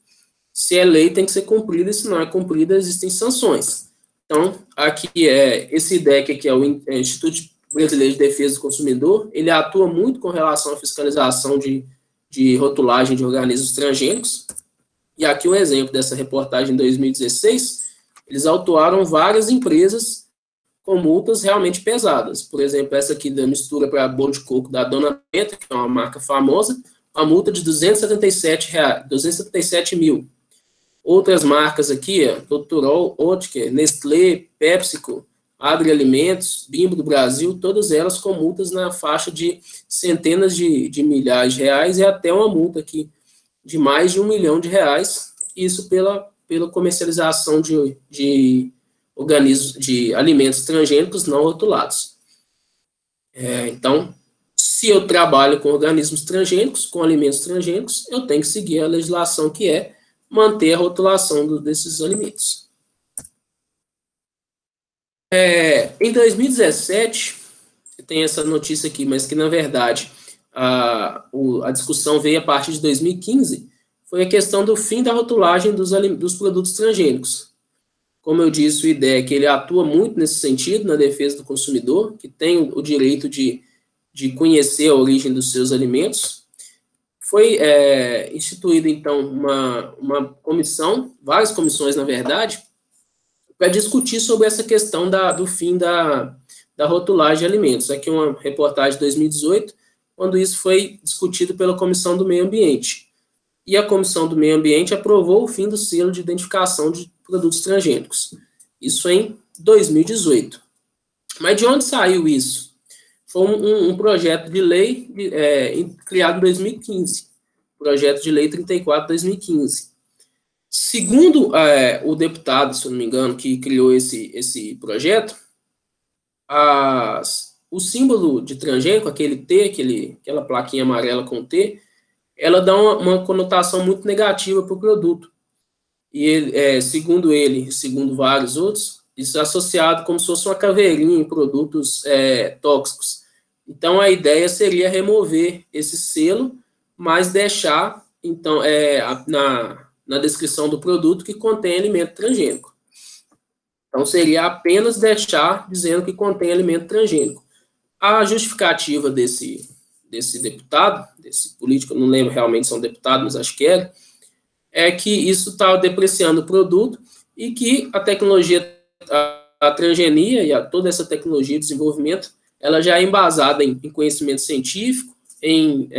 Se é lei, tem que ser cumprida, e se não é cumprida, existem sanções. Então, aqui esse IDEC, que é o Instituto Brasileiro de Defesa do Consumidor, ele atua muito com relação à fiscalização de rotulagem de organismos transgênicos. E aqui um exemplo dessa reportagem em 2016, eles autuaram várias empresas com multas realmente pesadas. Por exemplo, essa aqui da mistura para bolo de coco da Dona Benta, que é uma marca famosa, uma multa de R$ 277 mil. Outras marcas aqui, Dr. Oetker, Nestlé, PepsiCo, Agrialimentos, Bimbo do Brasil, todas elas com multas na faixa de centenas de milhares de reais e até uma multa aqui de mais de R$ 1 milhão, isso pela comercialização de organismos, de alimentos transgênicos não rotulados. Então, se eu trabalho com organismos transgênicos, com alimentos transgênicos, eu tenho que seguir a legislação que é manter a rotulação desses alimentos. Em 2017, tem essa notícia aqui, mas que, na verdade, a discussão veio a partir de 2015, foi a questão do fim da rotulagem dos produtos transgênicos. Como eu disse, o IDEC, que ele atua muito nesse sentido, na defesa do consumidor, que tem o direito de conhecer a origem dos seus alimentos. Foi instituída, então, uma comissão, várias comissões, na verdade, para discutir sobre essa questão do fim da rotulagem de alimentos. Aqui uma reportagem de 2018, quando isso foi discutido pela Comissão do Meio Ambiente. E a Comissão do Meio Ambiente aprovou o fim do selo de identificação de produtos transgênicos. Isso em 2018. Mas de onde saiu isso? Foi um projeto de lei criado em 2015. Projeto de lei 34/2015. Segundo o deputado, se eu não me engano, que criou esse projeto, o símbolo de transgênico, aquele T, aquela plaquinha amarela com T, ela dá uma conotação muito negativa para o produto. E segundo ele, segundo vários outros, isso é associado como se fosse uma caveirinha em produtos tóxicos. Então, a ideia seria remover esse selo, mas deixar, então, na descrição do produto que contém alimento transgênico. Então, seria apenas deixar dizendo que contém alimento transgênico. A justificativa desse deputado, desse político, eu não lembro realmente se é um deputado, mas acho que é que isso está depreciando o produto e que a tecnologia, a transgenia e toda essa tecnologia de desenvolvimento, ela já é embasada em conhecimento científico, em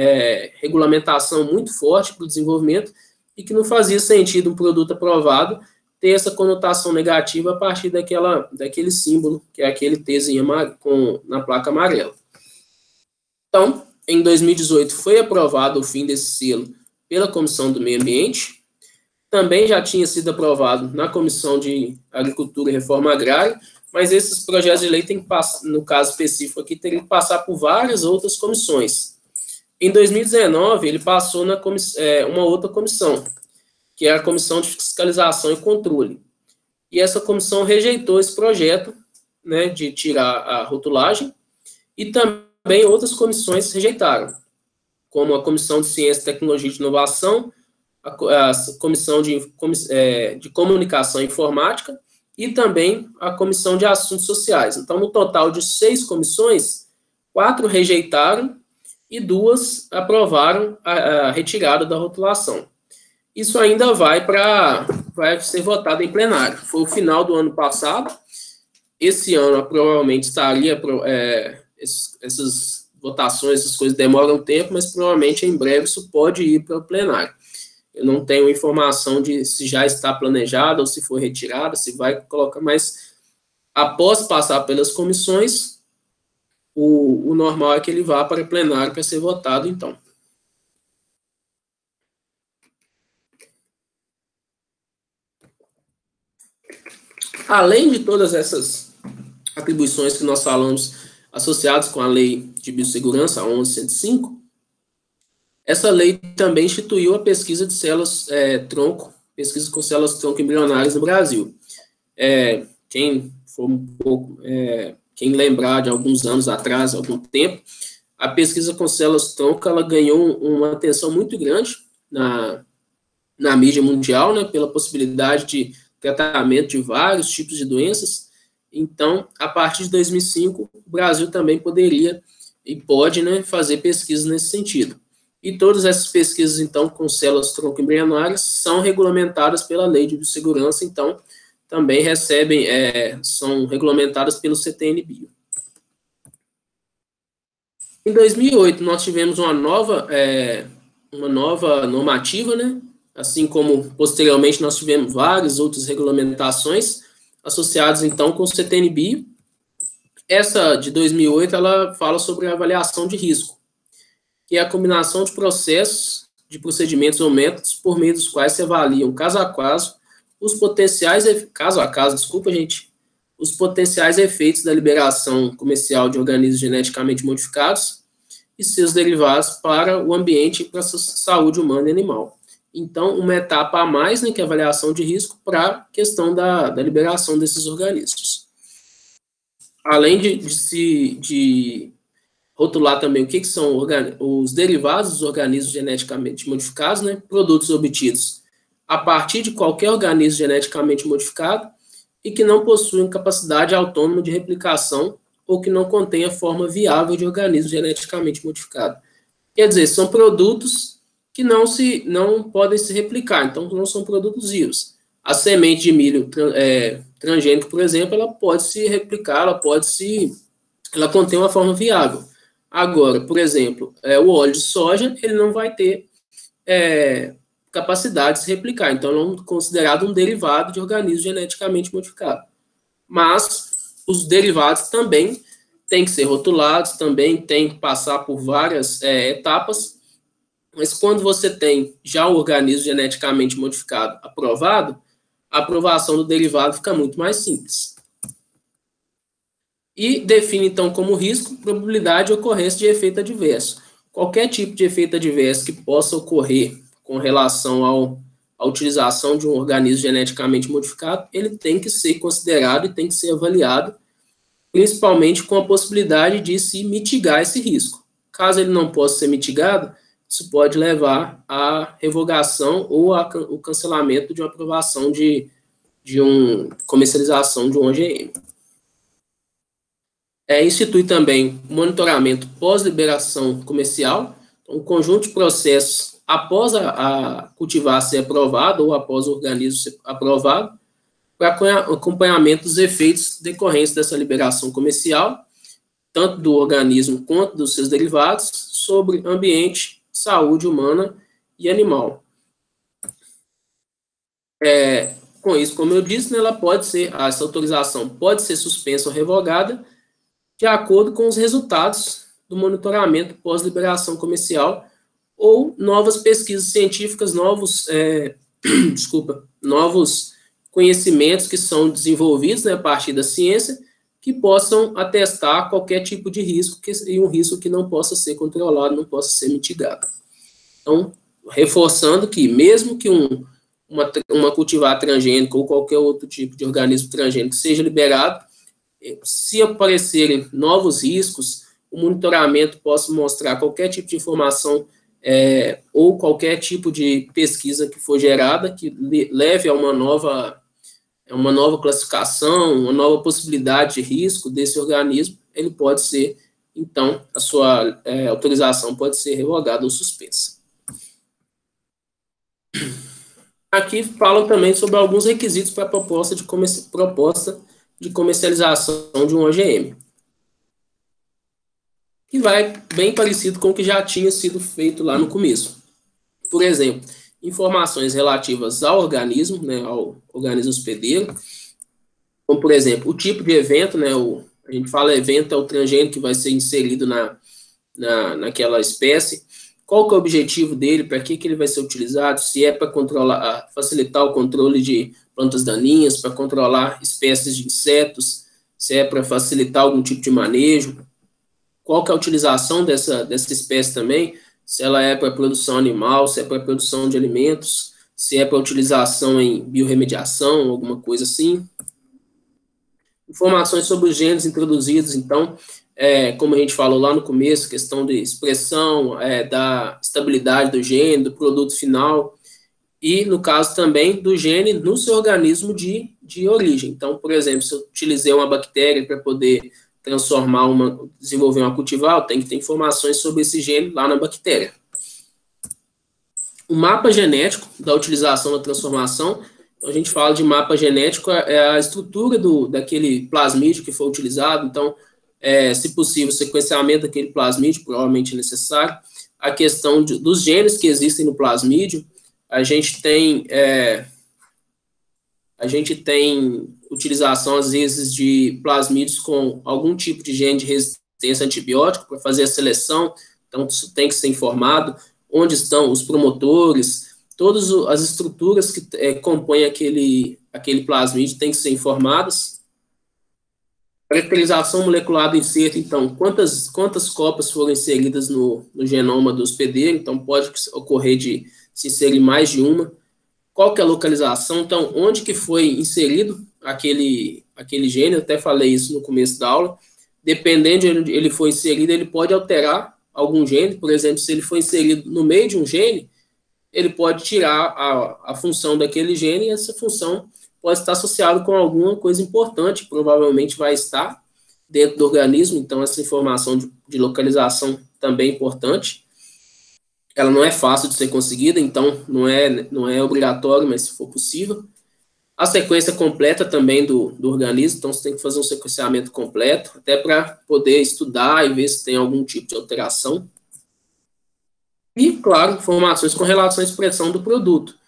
regulamentação muito forte para o desenvolvimento e que não fazia sentido um produto aprovado ter essa conotação negativa a partir daquele símbolo, que é aquele Tzinho na placa amarela. Então, em 2018, foi aprovado o fim desse selo pela Comissão do Meio Ambiente, também já tinha sido aprovado na Comissão de Agricultura e Reforma Agrária, mas esses projetos de lei têm que passar, no caso específico aqui, teriam que passar por várias outras comissões. Em 2019, ele passou na uma outra comissão, que é a Comissão de Fiscalização e Controle. E essa comissão rejeitou esse projeto, né, de tirar a rotulagem, e também outras comissões rejeitaram, como a Comissão de Ciência, Tecnologia e Inovação, a Comissão de Comunicação e Informática, e também a Comissão de Assuntos Sociais. Então, no total de 6 comissões, 4 rejeitaram e 2 aprovaram a retirada da rotulação. Isso ainda vai ser votado em plenário. Foi o final do ano passado. Esse ano, provavelmente, estaria... essas votações, essas coisas demoram tempo, mas provavelmente em breve isso pode ir para o plenário. Eu não tenho informação de se já está planejado ou se foi retirado, se vai colocar, mas após passar pelas comissões, o normal é que ele vá para o plenário para ser votado, então. Além de todas essas atribuições que nós falamos associadas com a Lei de Biossegurança, a 11.105, essa lei também instituiu a pesquisa de células-tronco, pesquisa com células-tronco embrionárias no Brasil. Quem lembrar de alguns anos atrás, algum tempo, a pesquisa com células-tronco, ela ganhou uma atenção muito grande na mídia mundial, né, pela possibilidade de tratamento de vários tipos de doenças. Então, a partir de 2005, o Brasil também poderia e pode, né, fazer pesquisas nesse sentido. E todas essas pesquisas, então, com células tronco embrionárias, são regulamentadas pela Lei de Biossegurança, então, também recebem, são regulamentadas pelo CTN-Bio. Em 2008, nós tivemos uma nova normativa, né? Assim como, posteriormente, nós tivemos várias outras regulamentações associadas, então, com o CTN-Bio. Essa de 2008, ela fala sobre a avaliação de risco, que é a combinação de processos, de procedimentos ou métodos por meio dos quais se avaliam, caso a caso, os potenciais efeitos da liberação comercial de organismos geneticamente modificados e seus derivados para o ambiente e para a saúde humana e animal. Então, uma etapa a mais, né, que é a avaliação de risco para a questão da liberação desses organismos. Além de rotular também o que são os derivados dos organismos geneticamente modificados, né, produtos obtidos a partir de qualquer organismo geneticamente modificado e que não possuem capacidade autônoma de replicação ou que não contenha forma viável de organismo geneticamente modificado. Quer dizer, são produtos que não podem se replicar, então não são produtos vivos. A semente de milho transgênico, por exemplo, ela pode se replicar, ela contém uma forma viável. Agora, por exemplo, o óleo de soja, ele não vai ter capacidade de se replicar, então ele é considerado um derivado de organismo geneticamente modificado. Mas os derivados também têm que ser rotulados, também têm que passar por várias etapas, mas quando você tem já o organismo geneticamente modificado aprovado, a aprovação do derivado fica muito mais simples. E define, então, como risco, probabilidade de ocorrência de efeito adverso. Qualquer tipo de efeito adverso que possa ocorrer com relação à utilização de um organismo geneticamente modificado, ele tem que ser considerado e tem que ser avaliado, principalmente com a possibilidade de se mitigar esse risco. Caso ele não possa ser mitigado, isso pode levar à revogação ou ao cancelamento de uma aprovação de uma comercialização de um OGM. Institui também monitoramento pós-liberação comercial, um conjunto de processos após a cultivar ser aprovado ou após o organismo ser aprovado, para acompanhamento dos efeitos decorrentes dessa liberação comercial, tanto do organismo quanto dos seus derivados, sobre ambiente, saúde humana e animal. Com isso, como eu disse, né, essa autorização pode ser suspensa ou revogada de acordo com os resultados do monitoramento pós-liberação comercial ou novas pesquisas científicas, novos conhecimentos que são desenvolvidos, né, a partir da ciência, que possam atestar qualquer tipo de risco e um risco que não possa ser controlado, não possa ser mitigado. Então, reforçando que mesmo que uma cultivar transgênica ou qualquer outro tipo de organismo transgênico seja liberado, se aparecerem novos riscos, o monitoramento possa mostrar qualquer tipo de informação ou qualquer tipo de pesquisa que for gerada, que leve a uma nova classificação, uma nova possibilidade de risco desse organismo, ele pode ser, então, a sua autorização pode ser revogada ou suspensa. Aqui falam também sobre alguns requisitos para a proposta de comercialização de um OGM, que vai bem parecido com o que já tinha sido feito lá no começo. Por exemplo, informações relativas ao organismo, né, ao organismo hospedeiro, como, por exemplo, o tipo de evento, né, a gente fala evento, é o transgênico que vai ser inserido naquela espécie, qual que é o objetivo dele, para que ele vai ser utilizado, se é para facilitar o controle de plantas daninhas, para controlar espécies de insetos, se é para facilitar algum tipo de manejo, qual que é a utilização dessa espécie também, se ela é para produção animal, se é para produção de alimentos, se é para utilização em biorremediação, alguma coisa assim. Informações sobre os genes introduzidos, então, como a gente falou lá no começo, questão de expressão, da estabilidade do gene, do produto final, e, no caso também, do gene no seu organismo de origem. Então, por exemplo, se eu utilizei uma bactéria para poder desenvolver uma cultivar, eu tenho que ter informações sobre esse gene lá na bactéria. O mapa genético da utilização da transformação, então a gente fala de mapa genético, é a estrutura daquele plasmídio que foi utilizado, então, se possível, o sequenciamento daquele plasmídio, provavelmente é necessário, a questão dos genes que existem no plasmídio, a gente tem utilização, às vezes, de plasmídios com algum tipo de gene de resistência a antibiótico para fazer a seleção, então isso tem que ser informado, onde estão os promotores, todas as estruturas que compõem aquele plasmídio têm que ser informadas. Caracterização molecular do inserto, então, quantas cópias foram inseridas no genoma do hospedeiro, então pode ocorrer de se inserir mais de uma. Qual que é a localização, então, onde que foi inserido aquele gene, eu até falei isso no começo da aula, dependendo de onde ele foi inserido, ele pode alterar algum gene, por exemplo, se ele foi inserido no meio de um gene, ele pode tirar a função daquele gene, e essa função pode estar associada com alguma coisa importante, provavelmente vai estar dentro do organismo, então essa informação de localização também é importante. Ela não é fácil de ser conseguida, então não é obrigatório, mas se for possível. A sequência completa também do organismo, então você tem que fazer um sequenciamento completo, até para poder estudar e ver se tem algum tipo de alteração. E, claro, informações com relação à expressão do produto.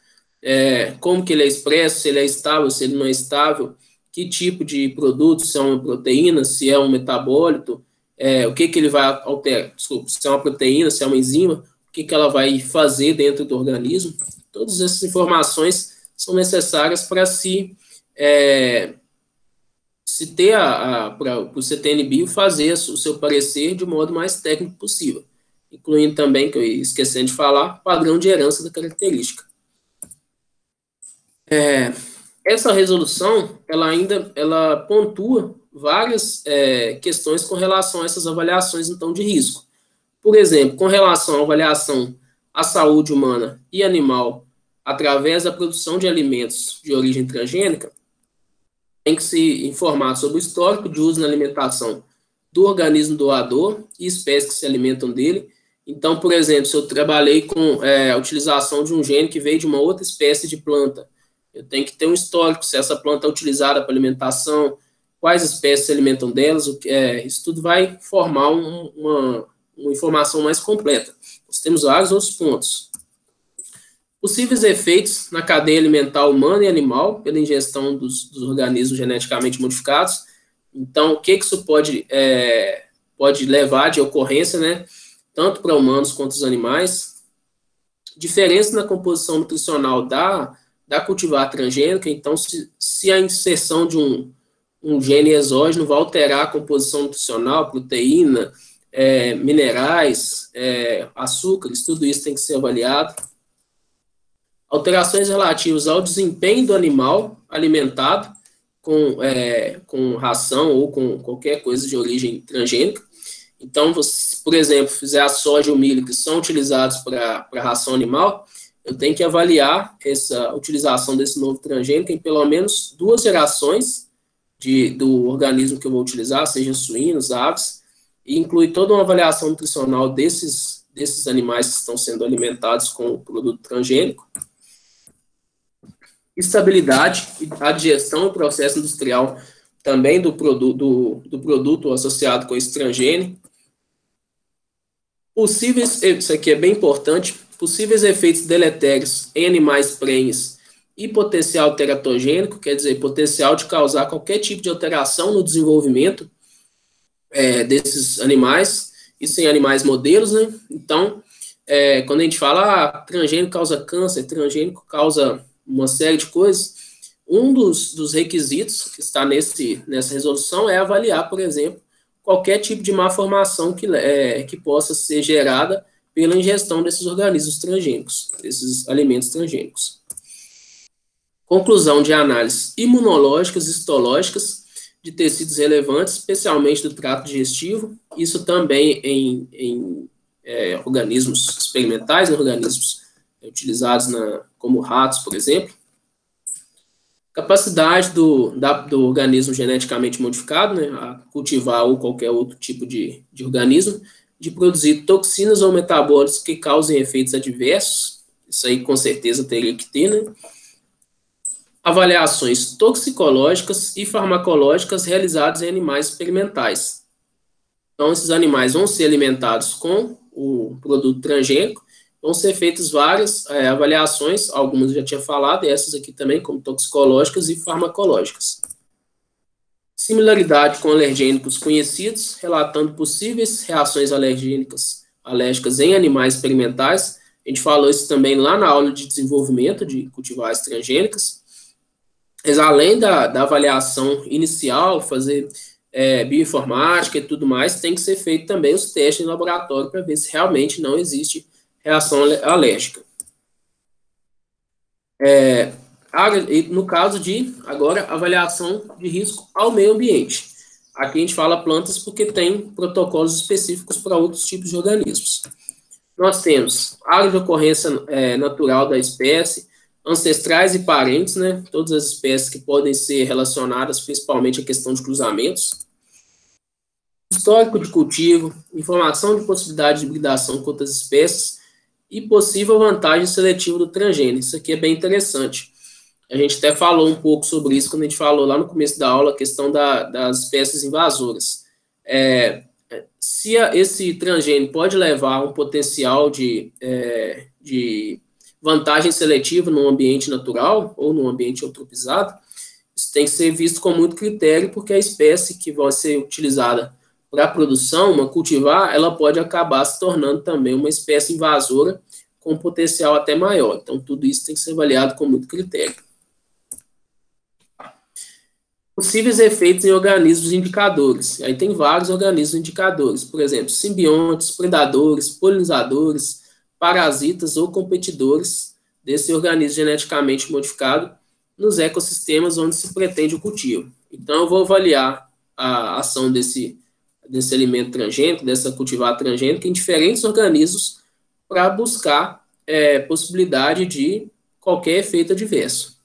Como que ele é expresso, se ele é estável, se ele não é estável, que tipo de produto, se é uma proteína, se é um metabólito, o que ele vai alterar, desculpa, se é uma proteína, se é uma enzima, o que ela vai fazer dentro do organismo. Todas essas informações são necessárias para se ter para o CTN-Bio fazer o seu parecer de modo mais técnico possível, incluindo também, que eu ia esquecendo de falar, padrão de herança da característica. Essa resolução, ela pontua várias questões com relação a essas avaliações, então, de risco. Por exemplo, com relação à avaliação à saúde humana e animal através da produção de alimentos de origem transgênica, tem que se informar sobre o histórico de uso na alimentação do organismo doador e espécies que se alimentam dele. Então, por exemplo, se eu trabalhei com a utilização de um gene que veio de uma outra espécie de planta, eu tenho que ter um histórico, se essa planta é utilizada para alimentação, quais espécies se alimentam delas, isso tudo vai formar uma informação mais completa. Nós temos vários outros pontos. Possíveis efeitos na cadeia alimentar humana e animal pela ingestão dos organismos geneticamente modificados. Então, o que isso pode levar de ocorrência, né, tanto para humanos quanto os animais. Diferença na composição nutricional da cultivar transgênica. Então, se a inserção de um gene exógeno vai alterar a composição nutricional, proteína, minerais, açúcares, tudo isso tem que ser avaliado. Alterações relativas ao desempenho do animal alimentado com ração ou com qualquer coisa de origem transgênica. Então, você, por exemplo, fizer a soja e o milho que são utilizados para ração animal, eu tenho que avaliar essa utilização desse novo transgênico em pelo menos 2 gerações do organismo que eu vou utilizar, seja suínos, aves, e inclui toda uma avaliação nutricional desses animais que estão sendo alimentados com o produto transgênico. Estabilidade, a digestão e processo industrial também do produto associado com esse transgênico. Isso aqui é bem importante, possíveis efeitos deletérios em animais prenhes e potencial teratogênico, quer dizer, potencial de causar qualquer tipo de alteração no desenvolvimento desses animais, isso em animais modelos, né? Então, quando a gente fala, transgênico causa câncer, transgênico causa uma série de coisas, um dos requisitos que está nessa resolução é avaliar, por exemplo, qualquer tipo de malformação que possa ser gerada pela ingestão desses organismos transgênicos, desses alimentos transgênicos. Conclusão de análises imunológicas e histológicas de tecidos relevantes, especialmente do trato digestivo, isso também em organismos experimentais, em organismos utilizados como ratos, por exemplo. Capacidade do organismo geneticamente modificado, né, a cultivar ou qualquer outro tipo de organismo, de produzir toxinas ou metabólitos que causem efeitos adversos. Isso aí com certeza teria que ter, né? Avaliações toxicológicas e farmacológicas realizadas em animais experimentais. Então, esses animais vão ser alimentados com o produto transgênico, vão ser feitas várias avaliações, algumas eu já tinha falado, e essas aqui também, como toxicológicas e farmacológicas. Similaridade com alergênicos conhecidos, relatando possíveis reações alérgicas em animais experimentais. A gente falou isso também lá na aula de desenvolvimento de cultivares transgênicas. Mas além da avaliação inicial, fazer bioinformática e tudo mais, tem que ser feito também os testes em laboratório para ver se realmente não existe reação alérgica. No caso de, agora, avaliação de risco ao meio ambiente. Aqui a gente fala plantas porque tem protocolos específicos para outros tipos de organismos. Nós temos área de ocorrência natural da espécie, ancestrais e parentes, né? Todas as espécies que podem ser relacionadas, principalmente a questão de cruzamentos. Histórico de cultivo, informação de possibilidade de hibridação com outras espécies e possível vantagem seletiva do transgênio. Isso aqui é bem interessante. A gente até falou um pouco sobre isso quando a gente falou lá no começo da aula, a questão das espécies invasoras. Se esse transgênio pode levar a um potencial de vantagem seletiva no ambiente natural ou no ambiente eutropizado, isso tem que ser visto com muito critério, porque a espécie que vai ser utilizada para a produção, uma cultivar, ela pode acabar se tornando também uma espécie invasora com potencial até maior. Então, tudo isso tem que ser avaliado com muito critério. Possíveis efeitos em organismos indicadores. Aí tem vários organismos indicadores, por exemplo, simbiontes, predadores, polinizadores, parasitas ou competidores desse organismo geneticamente modificado nos ecossistemas onde se pretende o cultivo. Então, eu vou avaliar a ação desse alimento transgênico, dessa cultivar transgênica, em diferentes organismos para buscar possibilidade de qualquer efeito adverso.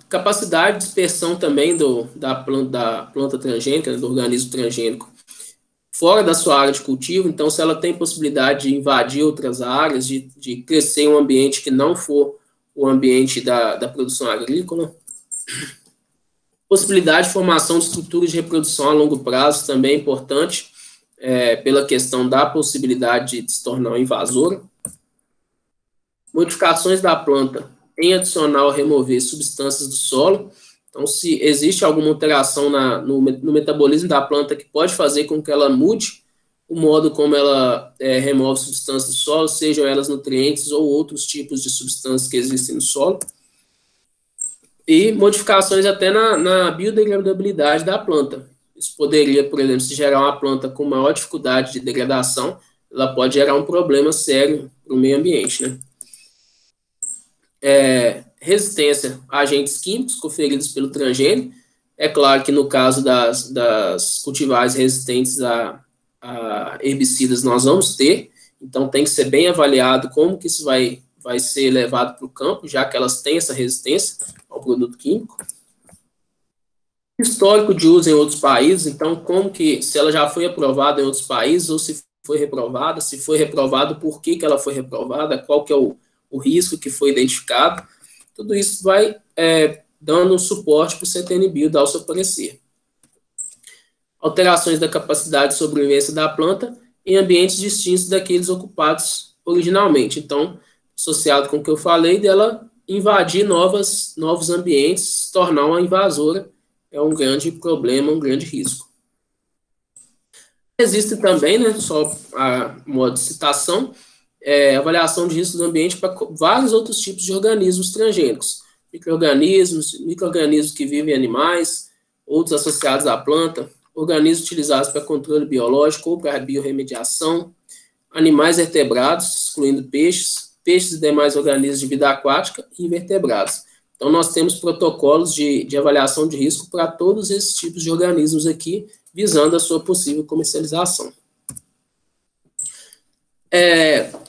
Capacidade de dispersão também da planta transgênica, do organismo transgênico, fora da sua área de cultivo. Então, se ela tem possibilidade de invadir outras áreas, de crescer em um ambiente que não for o ambiente da produção agrícola. Possibilidade de formação de estruturas de reprodução a longo prazo também é importante, pela questão da possibilidade de se tornar uma invasora. Modificações da planta em adicional remover substâncias do solo. Então, se existe alguma alteração no metabolismo da planta que pode fazer com que ela mude o modo como ela remove substâncias do solo, sejam elas nutrientes ou outros tipos de substâncias que existem no solo. E modificações até na biodegradabilidade da planta. Isso poderia, por exemplo, se gerar uma planta com maior dificuldade de degradação, ela pode gerar um problema sério para o meio ambiente, né? Resistência a agentes químicos conferidos pelo transgênio. É claro que no caso das cultivares resistentes a herbicidas nós vamos ter, então tem que ser bem avaliado como que isso vai ser levado para o campo, já que elas têm essa resistência ao produto químico. Histórico de uso em outros países, então como que, se ela já foi aprovada em outros países, ou se foi reprovada, se foi reprovada, por que ela foi reprovada, qual que é o risco que foi identificado. Tudo isso vai dando um suporte para o CTN-Bio dar o seu parecer. Alterações da capacidade de sobrevivência da planta em ambientes distintos daqueles ocupados originalmente. Então, associado com o que eu falei, dela invadir novos ambientes, se tornar uma invasora, é um grande problema, um grande risco. Existe também, né, só a modo de citação, avaliação de risco do ambiente para vários outros tipos de organismos transgênicos. Micro-organismos que vivem em animais, outros associados à planta, organismos utilizados para controle biológico ou para biorremediação, animais vertebrados, excluindo peixes e demais organismos de vida aquática e invertebrados. Então, nós temos protocolos de avaliação de risco para todos esses tipos de organismos aqui, visando a sua possível comercialização.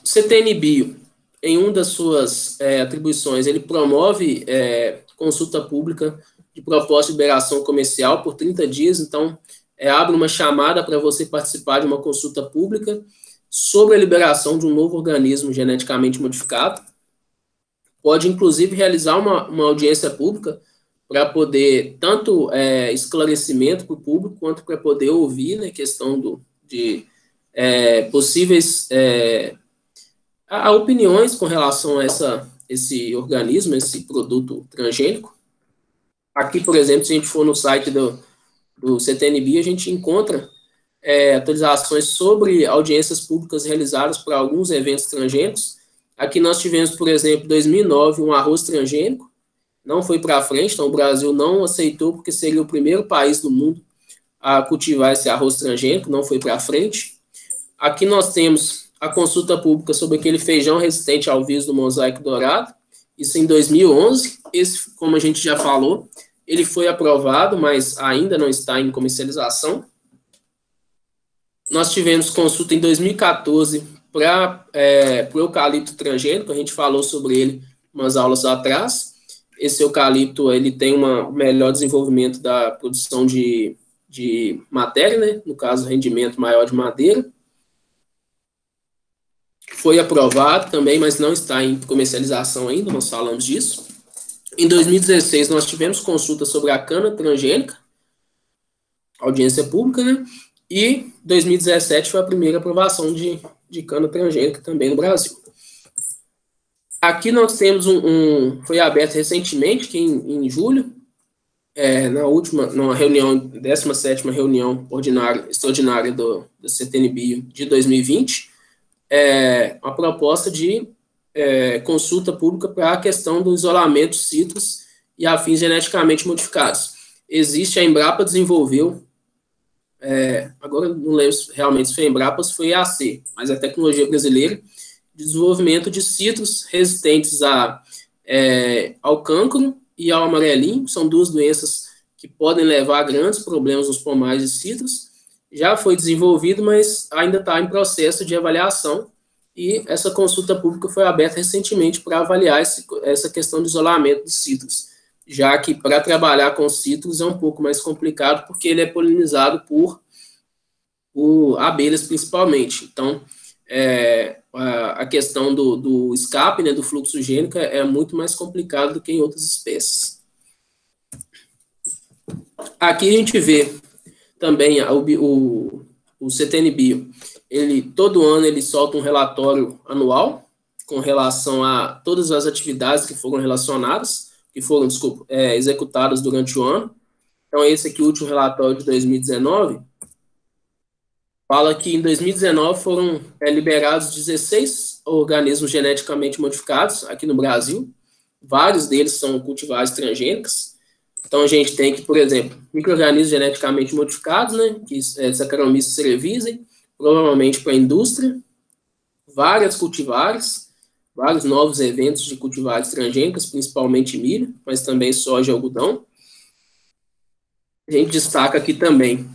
CTN-Bio, em uma das suas atribuições, ele promove consulta pública de proposta de liberação comercial por 30 dias, então abre uma chamada para você participar de uma consulta pública sobre a liberação de um novo organismo geneticamente modificado. Pode, inclusive, realizar uma audiência pública para poder, tanto esclarecimento para o público, quanto para poder ouvir, né, questão de possíveis opiniões com relação a esse organismo, esse produto transgênico. Aqui, por exemplo, se a gente for no site do CTNBio, a gente encontra atualizações sobre audiências públicas realizadas para alguns eventos transgênicos. Aqui nós tivemos, por exemplo, em 2009, um arroz transgênico, não foi para frente, então o Brasil não aceitou, porque seria o primeiro país do mundo a cultivar esse arroz transgênico, não foi para frente. Aqui nós temos a consulta pública sobre aquele feijão resistente ao vírus do mosaico dourado, isso em 2011, esse, como a gente já falou, ele foi aprovado, mas ainda não está em comercialização. Nós tivemos consulta em 2014 para o eucalipto transgênico, a gente falou sobre ele umas aulas atrás. Esse eucalipto ele tem um melhor desenvolvimento da produção de matéria, né? No caso, rendimento maior de madeira. Foi aprovado também, mas não está em comercialização ainda, nós falamos disso. Em 2016, nós tivemos consulta sobre a cana transgênica, audiência pública, né? E 2017 foi a primeira aprovação de cana transgênica também no Brasil. Aqui nós temos foi aberto recentemente, que em julho, numa reunião, 17ª reunião extraordinária do CTNBio de 2020, uma proposta de consulta pública para a questão do isolamento de citros e afins geneticamente modificados. Existe, a Embrapa desenvolveu, agora não lembro realmente se foi a Embrapa ou se foi a AC, mas a tecnologia brasileira, desenvolvimento de citros resistentes ao cancro e ao amarelinho, são duas doenças que podem levar a grandes problemas nos pomares de citros. Já foi desenvolvido, mas ainda está em processo de avaliação, e essa consulta pública foi aberta recentemente para avaliar essa questão de isolamento de citros, já que para trabalhar com citros é um pouco mais complicado, porque ele é polinizado por abelhas principalmente. Então, a questão do escape, né, do fluxo gênico é muito mais complicado do que em outras espécies. Aqui a gente vê também o CTNBio, todo ano ele solta um relatório anual com relação a todas as atividades que foram executadas durante o ano. Então, esse aqui, o último relatório de 2019, fala que em 2019 foram liberados 16 organismos geneticamente modificados aqui no Brasil. Vários deles são cultivares transgênicos. Então, a gente tem aqui, por exemplo, micro-organismos geneticamente modificados, né, que é Saccharomyces cerevisiae, provavelmente para a indústria, várias cultivares, vários novos eventos de cultivares transgênicos, principalmente milho, mas também soja e algodão. A gente destaca aqui também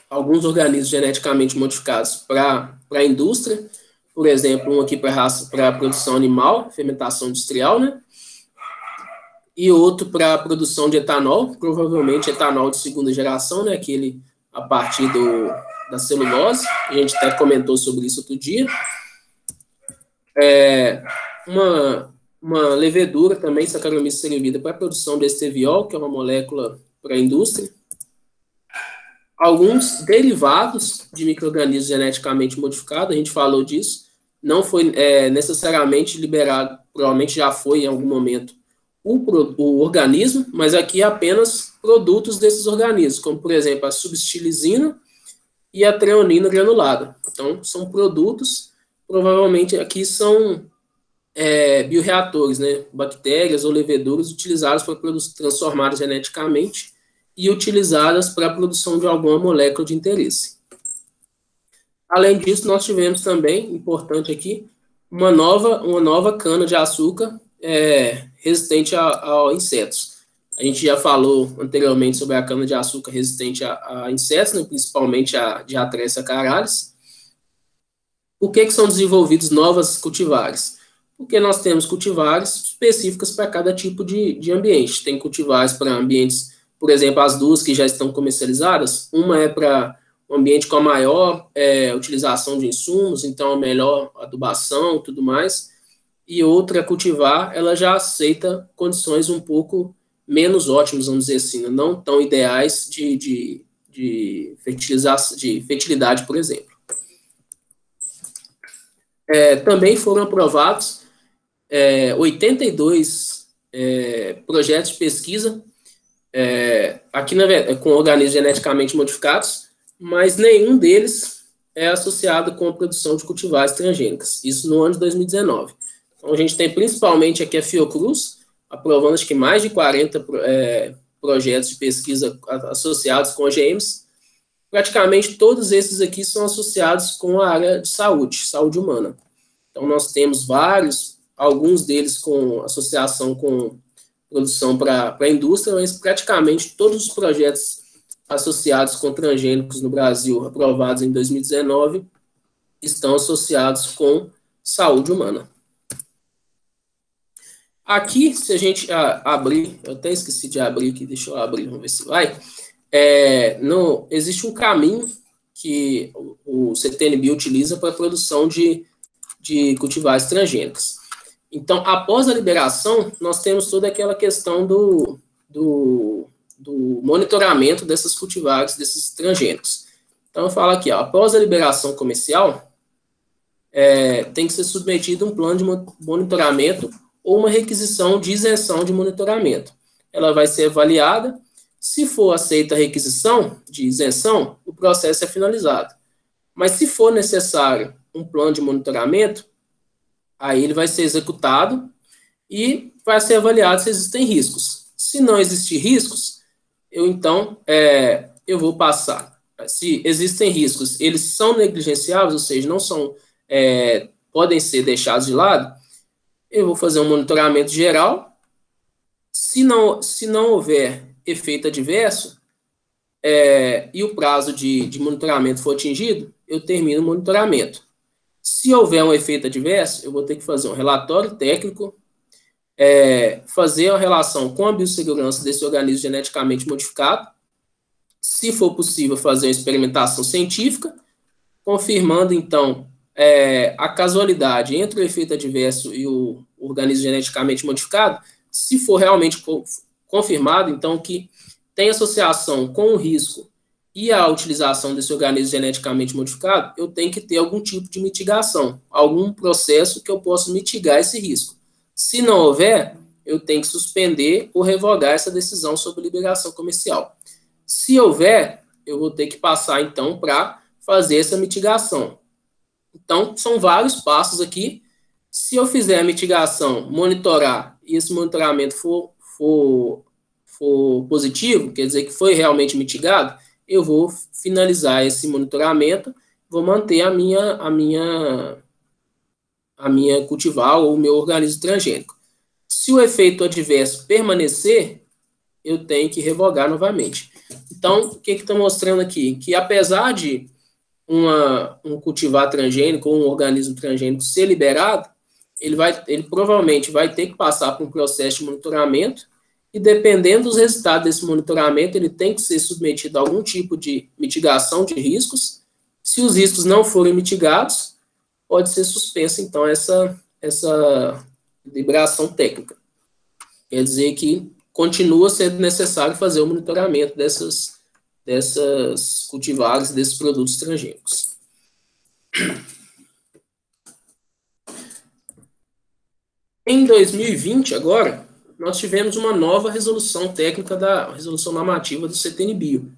alguns organismos geneticamente modificados para a indústria, por exemplo, um aqui para a produção animal, fermentação industrial, né? E outro para a produção de etanol, provavelmente etanol de segunda geração, né? Aquele a partir da celulose, a gente até comentou sobre isso outro dia. Uma levedura também, Saccharomyces cerevisiae, para a produção de esteviol, que é uma molécula para a indústria. Alguns derivados de micro-organismos geneticamente modificados, a gente falou disso, não foi necessariamente liberado, provavelmente já foi em algum momento o organismo, mas aqui é apenas produtos desses organismos, como, por exemplo, a substilisina e a treonina granulada. Então, são produtos, provavelmente aqui são bioreatores, né, bactérias ou leveduras utilizadas para transformadas geneticamente e utilizadas para a produção de alguma molécula de interesse. Além disso, nós tivemos também, importante aqui, uma nova cana-de-açúcar resistente a insetos. A gente já falou anteriormente sobre a cana-de-açúcar resistente a insetos, né, principalmente a Diatreus acaralis. Por que são desenvolvidos novas cultivares? Porque nós temos cultivares específicas para cada tipo de ambiente. Tem cultivares para ambientes, por exemplo, as duas que já estão comercializadas, uma é para um ambiente com a maior utilização de insumos, então a melhor adubação e tudo mais, e outra, cultivar, ela já aceita condições um pouco menos ótimas, vamos dizer assim, não tão ideais de fertilização, de fertilidade, por exemplo. Também foram aprovados 82 projetos de pesquisa aqui com organismos geneticamente modificados, mas nenhum deles é associado com a produção de cultivares transgênicas, isso no ano de 2019. Então, a gente tem principalmente aqui a Fiocruz, aprovando acho que mais de 40 projetos de pesquisa associados com OGMs. Praticamente todos esses aqui são associados com a área de saúde humana. Então, nós temos vários, alguns deles com associação com produção para a indústria, mas praticamente todos os projetos associados com transgênicos no Brasil, aprovados em 2019, estão associados com saúde humana. Aqui, se a gente abrir, eu até esqueci de abrir aqui, deixa eu abrir, vamos ver se vai. Existe um caminho que o CTNBio utiliza para a produção de cultivares transgênicos. Então, após a liberação, nós temos toda aquela questão do monitoramento dessas cultivares, desses transgênicos. Então, eu falo aqui, após a liberação comercial, tem que ser submetido um plano de monitoramento ou uma requisição de isenção de monitoramento. Ela vai ser avaliada. Se for aceita a requisição de isenção, o processo é finalizado. Mas se for necessário um plano de monitoramento, aí ele vai ser executado e vai ser avaliado se existem riscos. Se não existir riscos, eu vou passar. Se existem riscos, eles são negligenciáveis, ou seja, não são, podem ser deixados de lado, eu vou fazer um monitoramento geral. Se não houver efeito adverso e o prazo de monitoramento for atingido, eu termino o monitoramento. Se houver um efeito adverso, eu vou ter que fazer um relatório técnico, fazer uma relação com a biossegurança desse organismo geneticamente modificado, se for possível, fazer uma experimentação científica, confirmando, então, a casualidade entre o efeito adverso e o organismo geneticamente modificado. Se for realmente confirmado, então, que tem associação com o risco e a utilização desse organismo geneticamente modificado, eu tenho que ter algum tipo de mitigação, algum processo que eu possa mitigar esse risco. Se não houver, eu tenho que suspender ou revogar essa decisão sobre liberação comercial. Se houver, eu vou ter que passar, então, para fazer essa mitigação. Então, são vários passos aqui. Se eu fizer a mitigação, monitorar, e esse monitoramento for positivo, quer dizer que foi realmente mitigado, eu vou finalizar esse monitoramento, vou manter a minha cultivar ou o meu organismo transgênico. Se o efeito adverso permanecer, eu tenho que revogar novamente. Então, o que está mostrando aqui? Que apesar de um cultivar transgênico ou um organismo transgênico ser liberado, ele provavelmente vai ter que passar por um processo de monitoramento e, dependendo dos resultados desse monitoramento, ele tem que ser submetido a algum tipo de mitigação de riscos. Se os riscos não forem mitigados, pode ser suspensa, então, essa liberação técnica. Quer dizer que continua sendo necessário fazer o monitoramento dessas cultivares, desses produtos transgênicos. Em 2020, agora, nós tivemos uma nova resolução técnica da resolução normativa do CTNBio.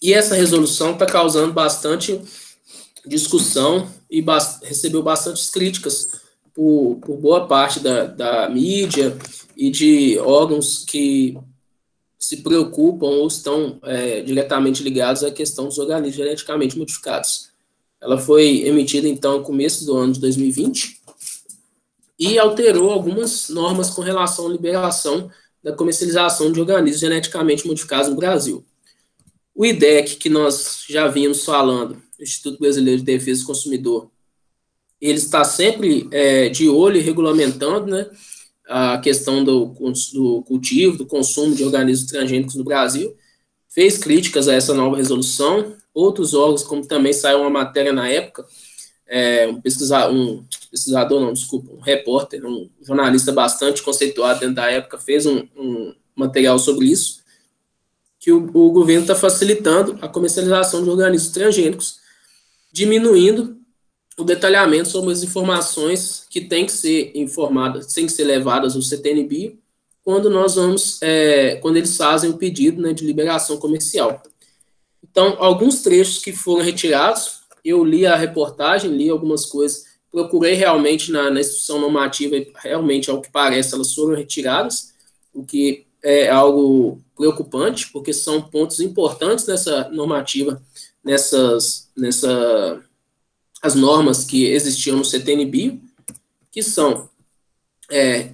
E essa resolução está causando bastante discussão e recebeu bastantes críticas por boa parte da mídia e de órgãos que se preocupam ou estão diretamente ligados à questão dos organismos geneticamente modificados. Ela foi emitida, então, no começo do ano de 2020 e alterou algumas normas com relação à liberação da comercialização de organismos geneticamente modificados no Brasil. O IDEC, que nós já vínhamos falando, Instituto Brasileiro de Defesa do Consumidor, ele está sempre de olho e regulamentando, né, a questão do cultivo, do consumo de organismos transgênicos no Brasil. fez críticas a essa nova resolução. Outros órgãos, como também saiu uma matéria na época, um repórter, um jornalista bastante conceituado dentro da época, fez um material sobre isso, que o governo está facilitando a comercialização de organismos transgênicos, diminuindo o detalhamento sobre as informações que têm que ser informadas, têm que ser levadas ao CTN-Bio, quando eles fazem o pedido, né, de liberação comercial. Então, alguns trechos que foram retirados, eu li a reportagem, li algumas coisas, procurei realmente na instrução normativa, e realmente, ao que parece, elas foram retiradas, o que é algo preocupante, porque são pontos importantes nessa normativa, as normas que existiam no CTN-Bio, que são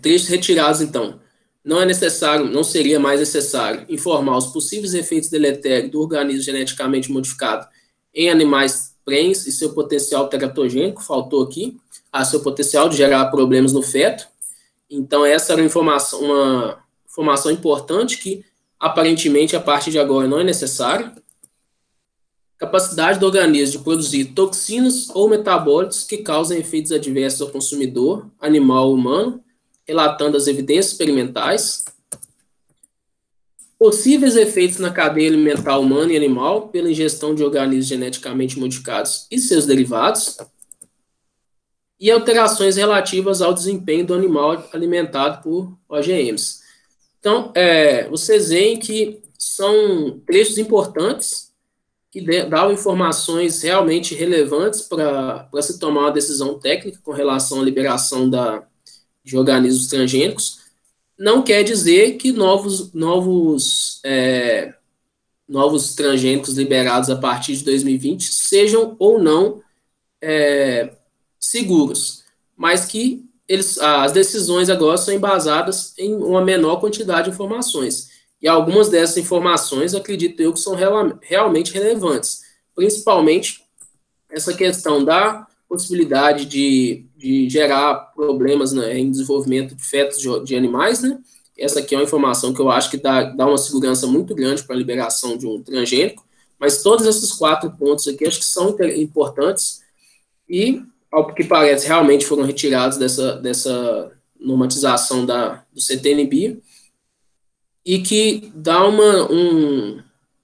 trechos retirados, então. Não seria mais necessário informar os possíveis efeitos deletérios do organismo geneticamente modificado em animais prenhes e seu potencial teratogênico, faltou aqui, seu potencial de gerar problemas no feto. Então, essa era uma informação importante que, aparentemente, a partir de agora não é necessária. Capacidade do organismo de produzir toxinas ou metabólitos que causem efeitos adversos ao consumidor, animal ou humano, relatando as evidências experimentais. Possíveis efeitos na cadeia alimentar humana e animal pela ingestão de organismos geneticamente modificados e seus derivados. E alterações relativas ao desempenho do animal alimentado por OGMs. Então, vocês veem que são trechos importantes que dão informações realmente relevantes para se tomar uma decisão técnica com relação à liberação de organismos transgênicos. Não quer dizer que novos transgênicos liberados a partir de 2020 sejam ou não seguros, mas que as decisões agora são embasadas em uma menor quantidade de informações. E algumas dessas informações, acredito eu, que são realmente relevantes, principalmente essa questão da possibilidade de gerar problemas, né, em desenvolvimento de fetos de animais, né? Essa aqui é uma informação que eu acho que dá uma segurança muito grande para a liberação de um transgênico, mas todos esses 4 pontos aqui acho que são importantes e, ao que parece, realmente foram retirados dessa normatização do CTN-Bio e que dá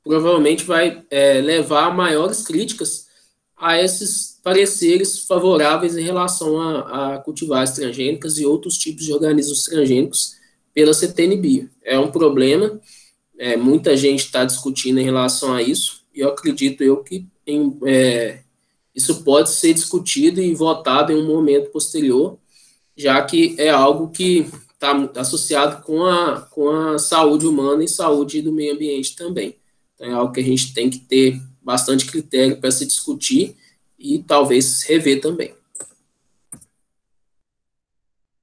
provavelmente vai levar a maiores críticas a esses pareceres favoráveis em relação a cultivares transgênicas e outros tipos de organismos transgênicos pela CTN-Bio. É um problema, muita gente está discutindo em relação a isso, e eu acredito que isso pode ser discutido e votado em um momento posterior, já que é algo que está associado com a saúde humana e saúde do meio ambiente também. Então, é algo que a gente tem que ter bastante critério para se discutir e talvez rever também.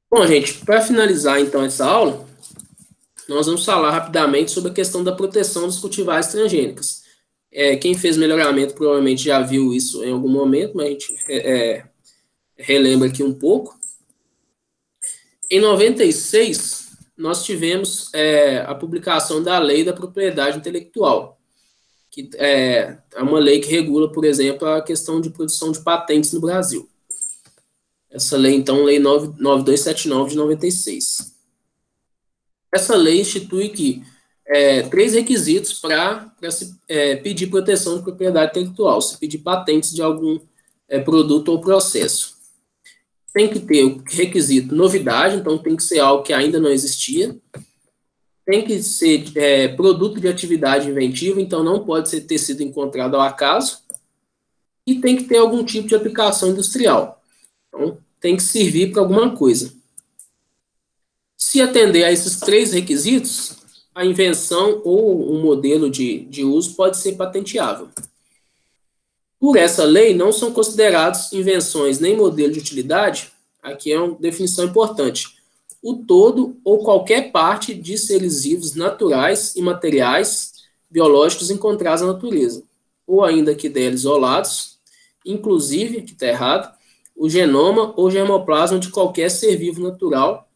Bom, gente, para finalizar, então, essa aula, nós vamos falar rapidamente sobre a questão da proteção dos cultivares transgênicos. Quem fez melhoramento provavelmente já viu isso em algum momento, mas a gente relembra aqui um pouco. Em 96, nós tivemos a publicação da Lei da Propriedade Intelectual, que é uma lei que regula, por exemplo, a questão de produção de patentes no Brasil. Essa lei, então, Lei 9279 de 96. Essa lei institui que 3 requisitos para se pedir proteção de propriedade intelectual, se pedir patentes de algum produto ou processo. Tem que ter o requisito novidade, então tem que ser algo que ainda não existia. Tem que ser produto de atividade inventiva, então não pode ter sido encontrado ao acaso. E tem que ter algum tipo de aplicação industrial. Então, tem que servir para alguma coisa. Se atender a esses 3 requisitos, a invenção ou um modelo de uso pode ser patenteável. Por essa lei, não são considerados invenções nem modelo de utilidade, aqui é uma definição importante, o todo ou qualquer parte de seres vivos naturais e materiais biológicos encontrados na natureza, ou ainda que deles isolados, inclusive, que está errado, o genoma ou germoplasma de qualquer ser vivo natural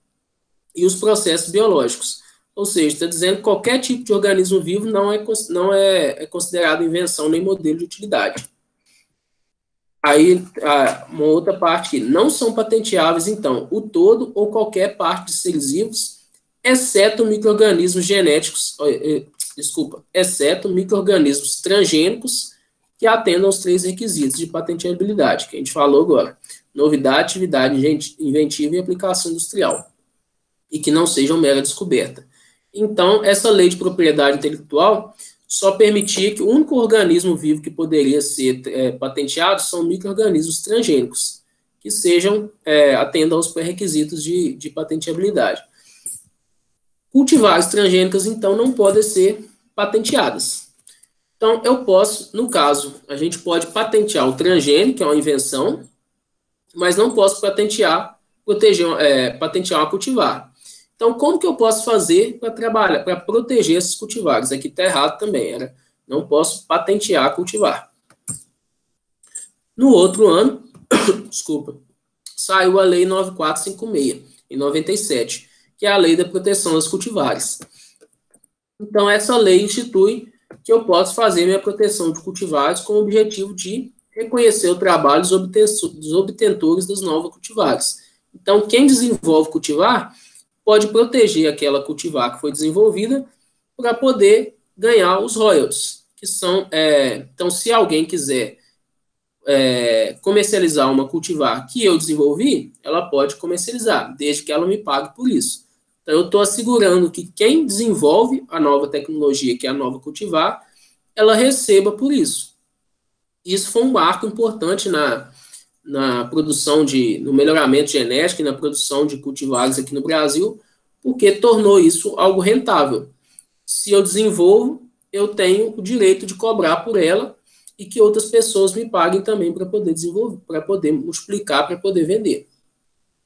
e os processos biológicos, ou seja, está dizendo que qualquer tipo de organismo vivo não é considerado invenção nem modelo de utilidade. Aí, uma outra parte aqui, não são patenteáveis, então, o todo ou qualquer parte de seres vivos, exceto micro-organismos genéticos, desculpa, exceto micro-organismos transgênicos que atendam aos 3 requisitos de patenteabilidade, que a gente falou agora: novidade, atividade inventiva e aplicação industrial, e que não sejam mera descoberta. Então, essa lei de propriedade intelectual só permitia que o único organismo vivo que poderia ser patenteado são micro-organismos transgênicos, que atendam aos pré-requisitos de patenteabilidade. Cultivares transgênicas, então, não podem ser patenteadas. Então, eu posso, no caso, a gente pode patentear o transgênico, que é uma invenção, mas não posso patentear uma cultivar. Então, como que eu posso fazer para trabalhar, para proteger esses cultivares? Aqui está errado também, não posso patentear cultivar. No outro ano, desculpa, saiu a Lei 9456, em 97, que é a Lei da Proteção dos Cultivares. Então, essa lei institui que eu posso fazer minha proteção de cultivares com o objetivo de reconhecer o trabalho dos obtentores das novas cultivares. Então, quem desenvolve cultivar pode proteger aquela cultivar que foi desenvolvida para poder ganhar os royalties, que são, então, se alguém quiser comercializar uma cultivar que eu desenvolvi, ela pode comercializar, desde que ela me pague por isso. Então, eu estou assegurando que quem desenvolve a nova tecnologia, que é a nova cultivar, ela receba por isso. Isso foi um marco importante na produção no melhoramento genético e na produção de cultivares aqui no Brasil, porque tornou isso algo rentável. Se eu desenvolvo, eu tenho o direito de cobrar por ela e que outras pessoas me paguem também para poder desenvolver, para poder multiplicar, para poder vender.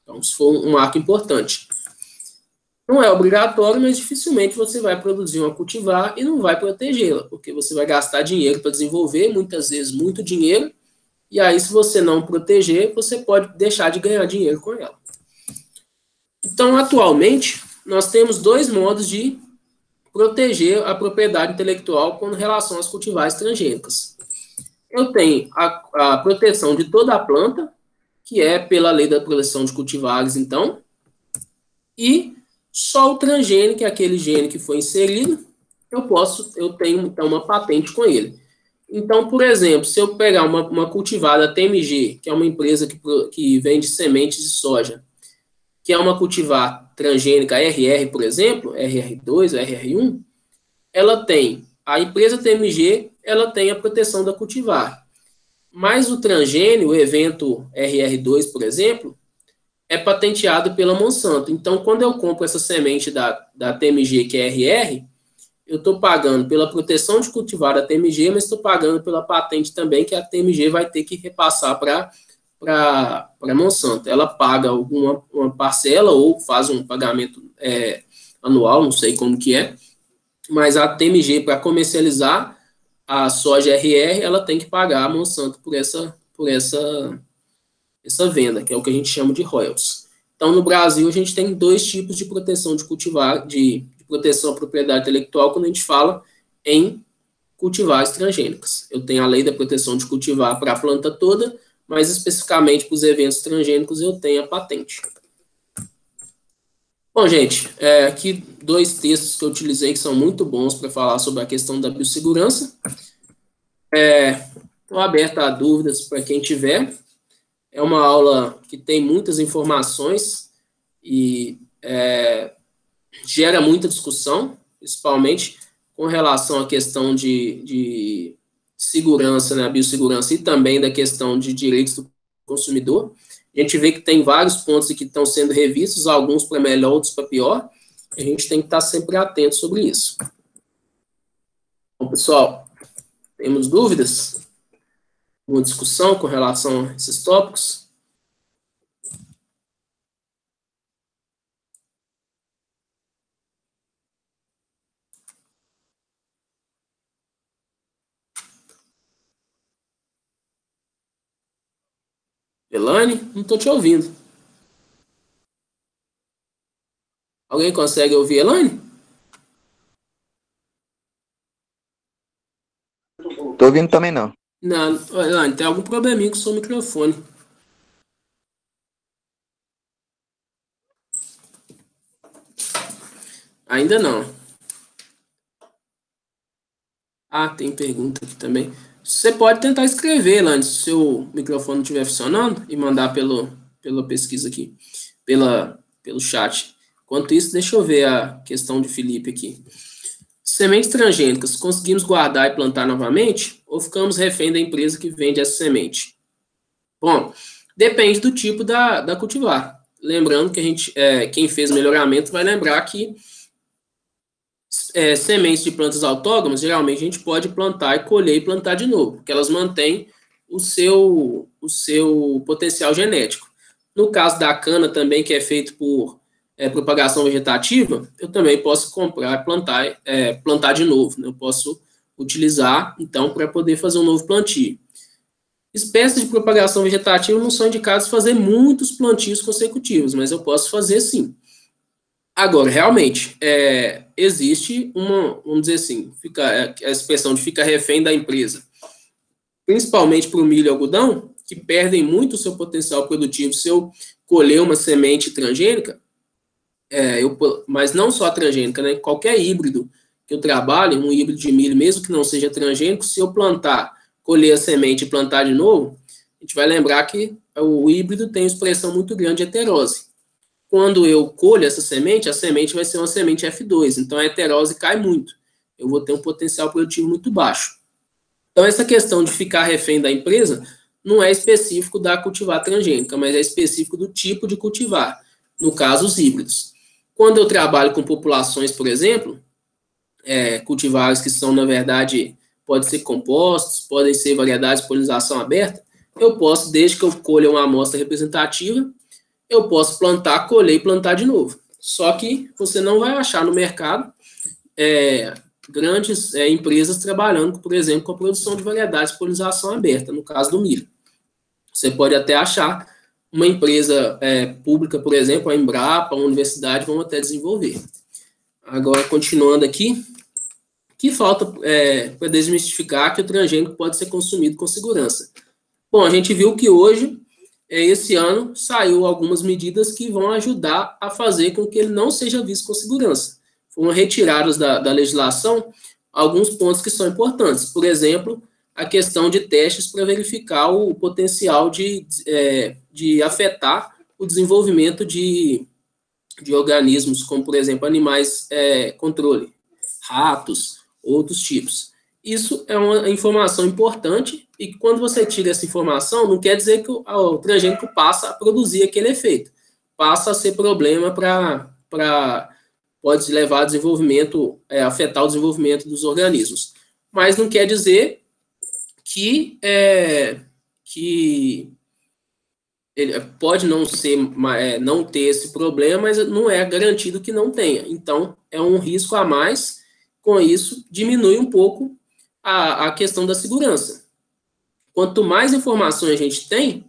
Então, isso foi um marco importante. Não é obrigatório, mas dificilmente você vai produzir uma cultivar e não vai protegê-la, porque você vai gastar dinheiro para desenvolver, muitas vezes muito dinheiro, e aí, se você não proteger, você pode deixar de ganhar dinheiro com ela. Então, atualmente, nós temos 2 modos de proteger a propriedade intelectual com relação às cultivares transgênicas. Eu tenho a proteção de toda a planta, que é pela lei da proteção de cultivares, então, e só o transgênico, que é aquele gene que foi inserido, eu tenho, então, uma patente com ele. Então, por exemplo, se eu pegar uma cultivada TMG, que é uma empresa que vende sementes de soja, que é uma cultivar transgênica RR, por exemplo, RR2, RR1, a empresa TMG, ela tem a proteção da cultivar. Mas o transgênio, o evento RR2, por exemplo, é patenteado pela Monsanto. Então, quando eu compro essa semente da TMG, que é RR, eu estou pagando pela proteção de cultivar da TMG, mas estou pagando pela patente também, que a TMG vai ter que repassar para a Monsanto. Ela paga uma parcela ou faz um pagamento anual, não sei como que é, mas a TMG, para comercializar a soja RR, ela tem que pagar a Monsanto por essa venda, que é o que a gente chama de royalties. Então, no Brasil, a gente tem 2 tipos de proteção de cultivar, de proteção à propriedade intelectual, quando a gente fala em cultivares transgênicas. Eu tenho a lei da proteção de cultivar para a planta toda, mas especificamente para os eventos transgênicos eu tenho a patente. Bom, gente, aqui 2 textos que eu utilizei que são muito bons para falar sobre a questão da biossegurança. Estou aberto a dúvidas para quem tiver. É uma aula que tem muitas informações e gera muita discussão, principalmente com relação à questão de segurança, né, a biossegurança, e também da questão de direitos do consumidor. A gente vê que tem vários pontos que estão sendo revistos, alguns para melhor, outros para pior. A gente tem que estar sempre atento sobre isso. Bom, pessoal, temos dúvidas? Alguma discussão com relação a esses tópicos? Elane, não estou te ouvindo. Alguém consegue ouvir, Elane? tô ouvindo também não. Não, Elaine, tem algum probleminha com o seu microfone. Ainda não. Ah, tem pergunta aqui também. Você pode tentar escrever, Elaine, se o seu microfone não estiver funcionando, e mandar pela pesquisa aqui, pelo chat. Enquanto isso, deixa eu ver a questão de Felipe aqui. Sementes transgênicas, conseguimos guardar e plantar novamente? Ou ficamos refém da empresa que vende essa semente? Bom, depende do tipo da cultivar. Lembrando que quem fez melhoramento vai lembrar que sementes de plantas autógamas, geralmente a gente pode plantar e colher e plantar de novo, porque elas mantêm o seu potencial genético. No caso da cana também, que é feito por propagação vegetativa, eu também posso comprar e plantar de novo, né? Eu posso utilizar, então, para poder fazer um novo plantio. Espécies de propagação vegetativa não são indicadas fazer muitos plantios consecutivos, mas eu posso fazer sim. Agora, realmente, existe vamos dizer assim, a expressão de fica refém da empresa, principalmente para o milho e algodão, que perdem muito o seu potencial produtivo se eu colher uma semente transgênica, mas não só a transgênica, né? Qualquer híbrido que eu trabalhe, um híbrido de milho, mesmo que não seja transgênico, se eu colher a semente e plantar de novo, a gente vai lembrar que o híbrido tem expressão muito grande de heterose. Quando eu colho essa semente, a semente vai ser uma semente F2, então a heterose cai muito. Eu vou ter um potencial produtivo muito baixo. Então, essa questão de ficar refém da empresa não é específico da cultivar transgênica, mas é específico do tipo de cultivar, no caso, os híbridos. Quando eu trabalho com populações, por exemplo, cultivares que são, na verdade, podem ser compostos, podem ser variedades de polinização aberta, eu posso, desde que eu colha uma amostra representativa, eu posso plantar, colher e plantar de novo. Só que você não vai achar no mercado grandes empresas trabalhando, por exemplo, com a produção de variedades de polinização aberta, no caso do milho. Você pode até achar uma empresa pública, por exemplo, a Embrapa, a universidade, vão até desenvolver. Agora, continuando aqui, que falta para desmistificar que o transgênico pode ser consumido com segurança? Bom, a gente viu que hoje, esse ano, saiu algumas medidas que vão ajudar a fazer com que ele não seja visto com segurança. Foram retirados da legislação alguns pontos que são importantes. Por exemplo, a questão de testes para verificar o potencial de afetar o desenvolvimento de organismos, como, por exemplo, animais controle, ratos, outros tipos. Isso é uma informação importante e quando você tira essa informação, não quer dizer que o transgênico passa a produzir aquele efeito. Passa a ser problema pode levar a desenvolvimento, afetar o desenvolvimento dos organismos. Mas não quer dizer que ele pode não ter esse problema, mas não é garantido que não tenha. Então, é um risco a mais. Com isso, diminui um pouco a questão da segurança. Quanto mais informações a gente tem,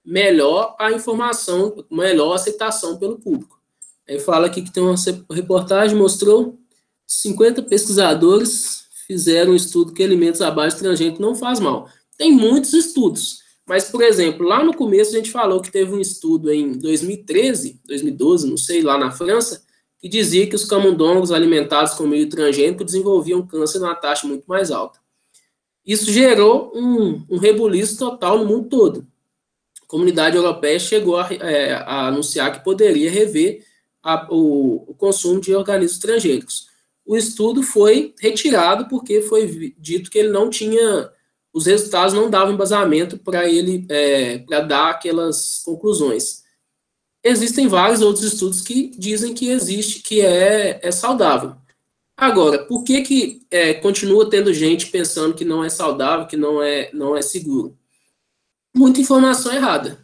melhor a informação, melhor a aceitação pelo público. Aí fala aqui que tem uma reportagem, mostrou 50 pesquisadores fizeram um estudo que alimentos à base de transgênico não faz mal. Tem muitos estudos, mas, por exemplo, lá no começo a gente falou que teve um estudo em 2013, 2012, não sei, lá na França, que dizia que os camundongos alimentados com milho transgênico desenvolviam câncer numa taxa muito mais alta. Isso gerou um rebuliço total no mundo todo. A comunidade europeia chegou a anunciar que poderia rever o consumo de organismos transgênicos. O estudo foi retirado porque foi dito que ele não tinha, os resultados não davam embasamento para ele, para dar aquelas conclusões. Existem vários outros estudos que dizem que existe, que é saudável. Agora, por que continua tendo gente pensando que não é saudável, que não é seguro? Muita informação errada.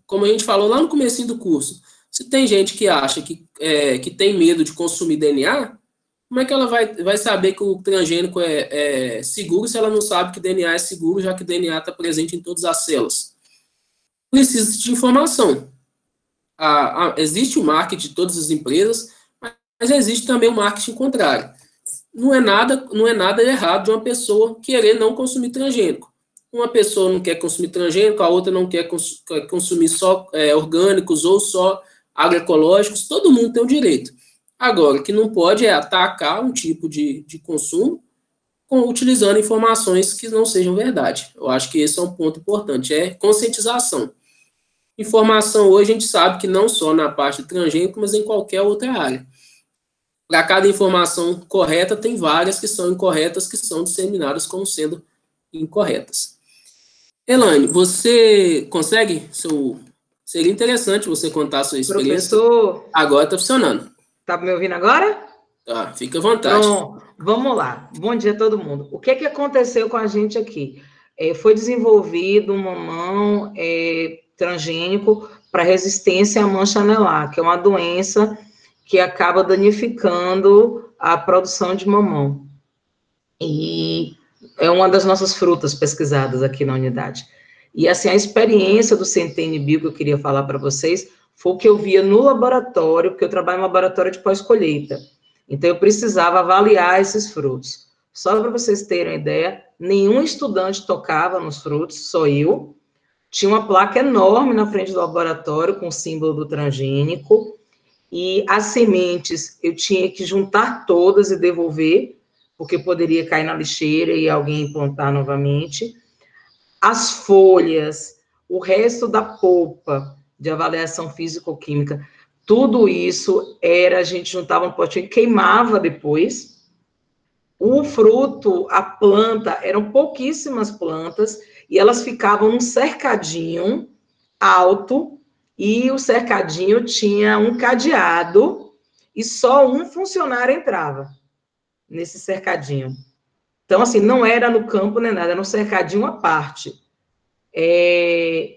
Como a gente falou lá no comecinho do curso, se tem gente que acha que tem medo de consumir DNA, como é que ela vai saber que o transgênico é seguro se ela não sabe que DNA é seguro, já que o DNA está presente em todas as células? Precisa de informação. Existe o marketing de todas as empresas, mas existe também o marketing contrário. não é nada errado de uma pessoa querer não consumir transgênico. Uma pessoa não quer consumir transgênico, a outra não quer consumir só orgânicos ou só agroecológicos, todo mundo tem o direito. Agora, o que não pode é atacar um tipo de consumo utilizando informações que não sejam verdade. Eu acho que esse é um ponto importante, é conscientização. Informação hoje a gente sabe que não só na parte de transgênico, mas em qualquer outra área. Para cada informação correta, tem várias que são incorretas, que são disseminadas como sendo incorretas. Elaine, você consegue? Seria interessante você contar a sua experiência. Professor... Agora está funcionando. Está me ouvindo agora? Tá, fica à vontade. Então, vamos lá. Bom dia a todo mundo. O que aconteceu com a gente aqui? Foi desenvolvido um mamão transgênico para resistência à mancha anelar, que é uma doença que acaba danificando a produção de mamão. E é uma das nossas frutas pesquisadas aqui na unidade. E, assim, a experiência do Centene Bio que eu queria falar para vocês foi o que eu via no laboratório, porque eu trabalho em laboratório de pós-colheita. Então, eu precisava avaliar esses frutos. Só para vocês terem uma ideia, nenhum estudante tocava nos frutos, só eu. Tinha uma placa enorme na frente do laboratório com o símbolo do transgênico. E as sementes eu tinha que juntar todas e devolver, porque poderia cair na lixeira e alguém plantar novamente. As folhas, o resto da polpa de avaliação físico-química, tudo isso a gente juntava um potinho e queimava depois. O fruto, a planta, eram pouquíssimas plantas, e elas ficavam num cercadinho alto, e o cercadinho tinha um cadeado, e só um funcionário entrava nesse cercadinho. Então, assim, não era no campo nem nada, era um cercadinho à parte.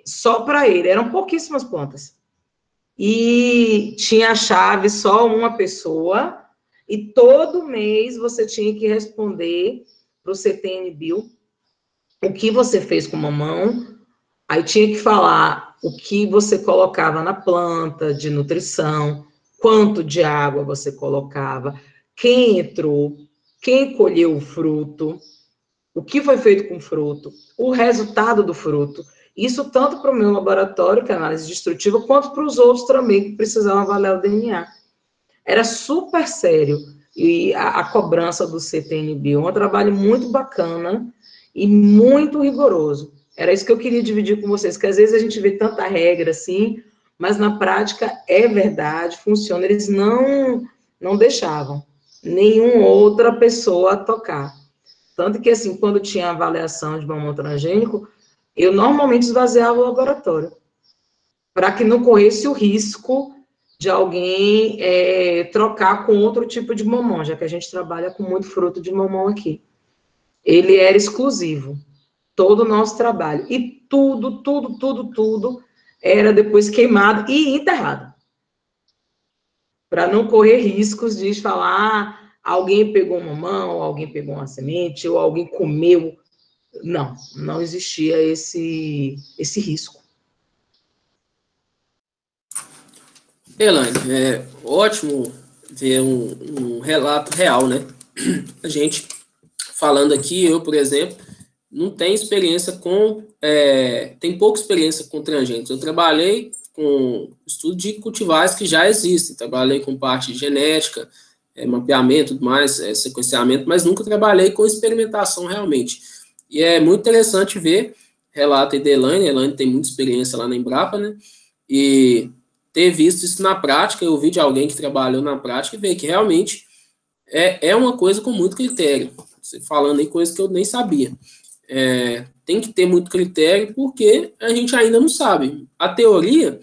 Só para ele, eram pouquíssimas plantas. E tinha a chave só uma pessoa, e todo mês você tinha que responder para o CTN Bio o que você fez com o mamão, aí tinha que falar o que você colocava na planta de nutrição, quanto de água você colocava, quem entrou, quem colheu o fruto, o que foi feito com o fruto, o resultado do fruto. Isso tanto para o meu laboratório, que é análise destrutiva, quanto para os outros também, que precisavam avaliar o DNA. Era super sério. E a cobrança do CTN Bio é um trabalho muito bacana e muito rigoroso. Era isso que eu queria dividir com vocês, que às vezes a gente vê tanta regra assim, mas na prática é verdade, funciona. Eles não deixavam nenhuma outra pessoa tocar. Tanto que, assim, quando tinha avaliação de mamão transgênico, eu normalmente esvaziava o laboratório, para que não corresse o risco de alguém trocar com outro tipo de mamão, já que a gente trabalha com muito fruto de mamão aqui. Ele era exclusivo, todo o nosso trabalho. E tudo era depois queimado e enterrado. Para não correr riscos de falar, alguém pegou um mamão, alguém pegou uma semente, ou alguém comeu. Não existia esse risco. Elaine, é ótimo ver um relato real, né? A gente falando aqui, eu, por exemplo, não tenho experiência tem pouca experiência com transgênicos. Eu trabalhei com estudo de cultivares que já existem, trabalhei com parte de genética, mapeamento, tudo mais, sequenciamento, mas nunca trabalhei com experimentação realmente. E é muito interessante ver relato aí da Elaine. A Elaine tem muita experiência lá na Embrapa, né? E ter visto isso na prática, eu ouvi de alguém que trabalhou na prática e ver que realmente é uma coisa com muito critério. Você falando aí coisas que eu nem sabia. Tem que ter muito critério porque a gente ainda não sabe. A teoria,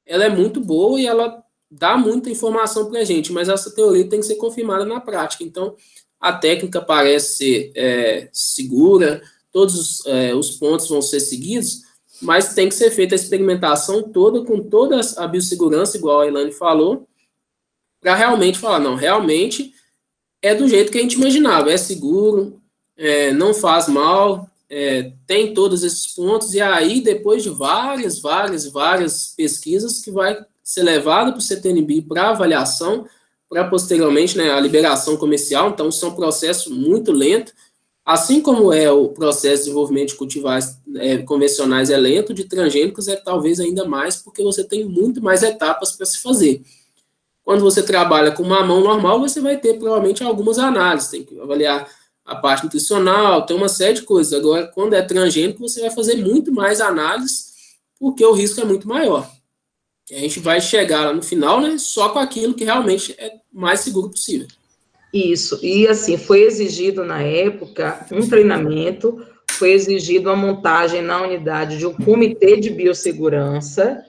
ela é muito boa e ela dá muita informação para a gente, mas essa teoria tem que ser confirmada na prática. Então, a técnica parece ser segura, todos os pontos vão ser seguidos, mas tem que ser feita a experimentação toda, com toda a biossegurança, igual a Elaine falou, para realmente falar, não, realmente é do jeito que a gente imaginava, é seguro, não faz mal, tem todos esses pontos, e aí, depois de várias pesquisas, que vai ser levado para o CTN Bio para avaliação, para posteriormente, né, a liberação comercial. Então, isso é um processo muito lento, assim como é o processo de desenvolvimento de cultivares convencionais é lento, de transgênicos é talvez ainda mais, porque você tem muito mais etapas para se fazer. Quando você trabalha com mamão normal, você vai ter provavelmente algumas análises, tem que avaliar a parte nutricional, tem uma série de coisas. Agora, quando é transgênico, você vai fazer muito mais análises, porque o risco é muito maior. A gente vai chegar lá no final, né, só com aquilo que realmente é mais seguro possível. Isso, e assim, foi exigido na época um treinamento, foi exigido a montagem na unidade de um comitê de biossegurança.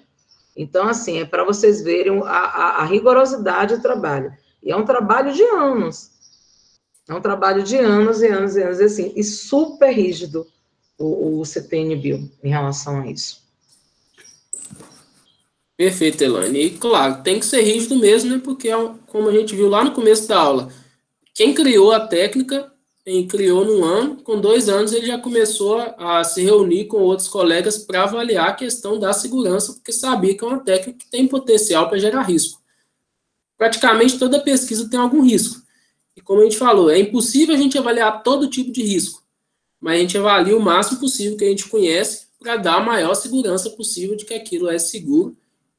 Então, assim, é para vocês verem a rigorosidade do trabalho. E é um trabalho de anos. É um trabalho de anos e anos e anos, e assim, e super rígido o CTN Bio em relação a isso. Perfeito, Elaine. E, claro, tem que ser rígido mesmo, né? Porque, como a gente viu lá no começo da aula, quem criou a técnica, criou num ano, com 2 anos ele já começou a se reunir com outros colegas para avaliar a questão da segurança, porque sabia que é uma técnica que tem potencial para gerar risco. Praticamente toda pesquisa tem algum risco. E como a gente falou, é impossível a gente avaliar todo tipo de risco, mas a gente avalia o máximo possível que a gente conhece para dar a maior segurança possível de que aquilo é seguro.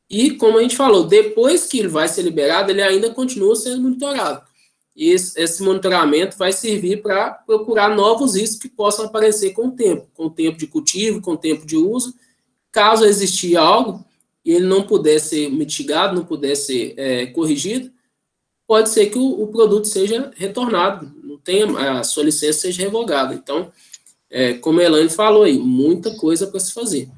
E, como a gente falou, depois que ele vai ser liberado, ele ainda continua sendo monitorado. E esse monitoramento vai servir para procurar novos riscos que possam aparecer com o tempo de cultivo, com o tempo de uso. Caso existir algo e ele não puder ser mitigado, não puder ser corrigido, pode ser que o produto seja retornado, não tenha, a sua licença seja revogada. Então, como a Elaine falou aí, muita coisa para se fazer.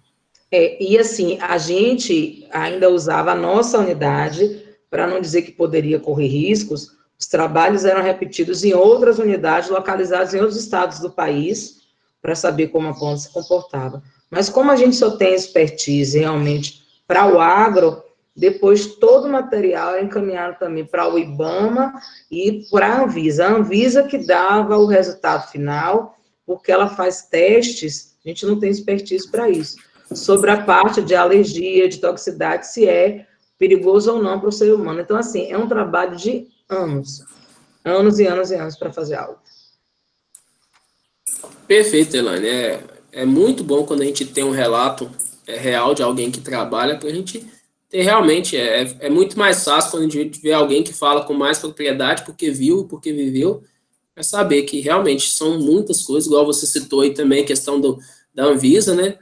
E assim, a gente ainda usava a nossa unidade, para não dizer que poderia correr riscos, os trabalhos eram repetidos em outras unidades localizadas em outros estados do país, para saber como a planta se comportava. Mas como a gente só tem expertise realmente para o agro, depois todo o material é encaminhado também para o IBAMA e para a Anvisa. A Anvisa que dava o resultado final, porque ela faz testes, a gente não tem expertise para isso, sobre a parte de alergia, de toxicidade, se é perigoso ou não para o ser humano. Então, assim, é um trabalho de anos e anos e anos para fazer algo. Perfeito, Elaine. É muito bom quando a gente tem um relato real de alguém que trabalha, para a gente ter realmente, é muito mais fácil quando a gente vê alguém que fala com mais propriedade, porque viu, porque viveu, para saber que realmente são muitas coisas, igual você citou aí também a questão da Anvisa, né?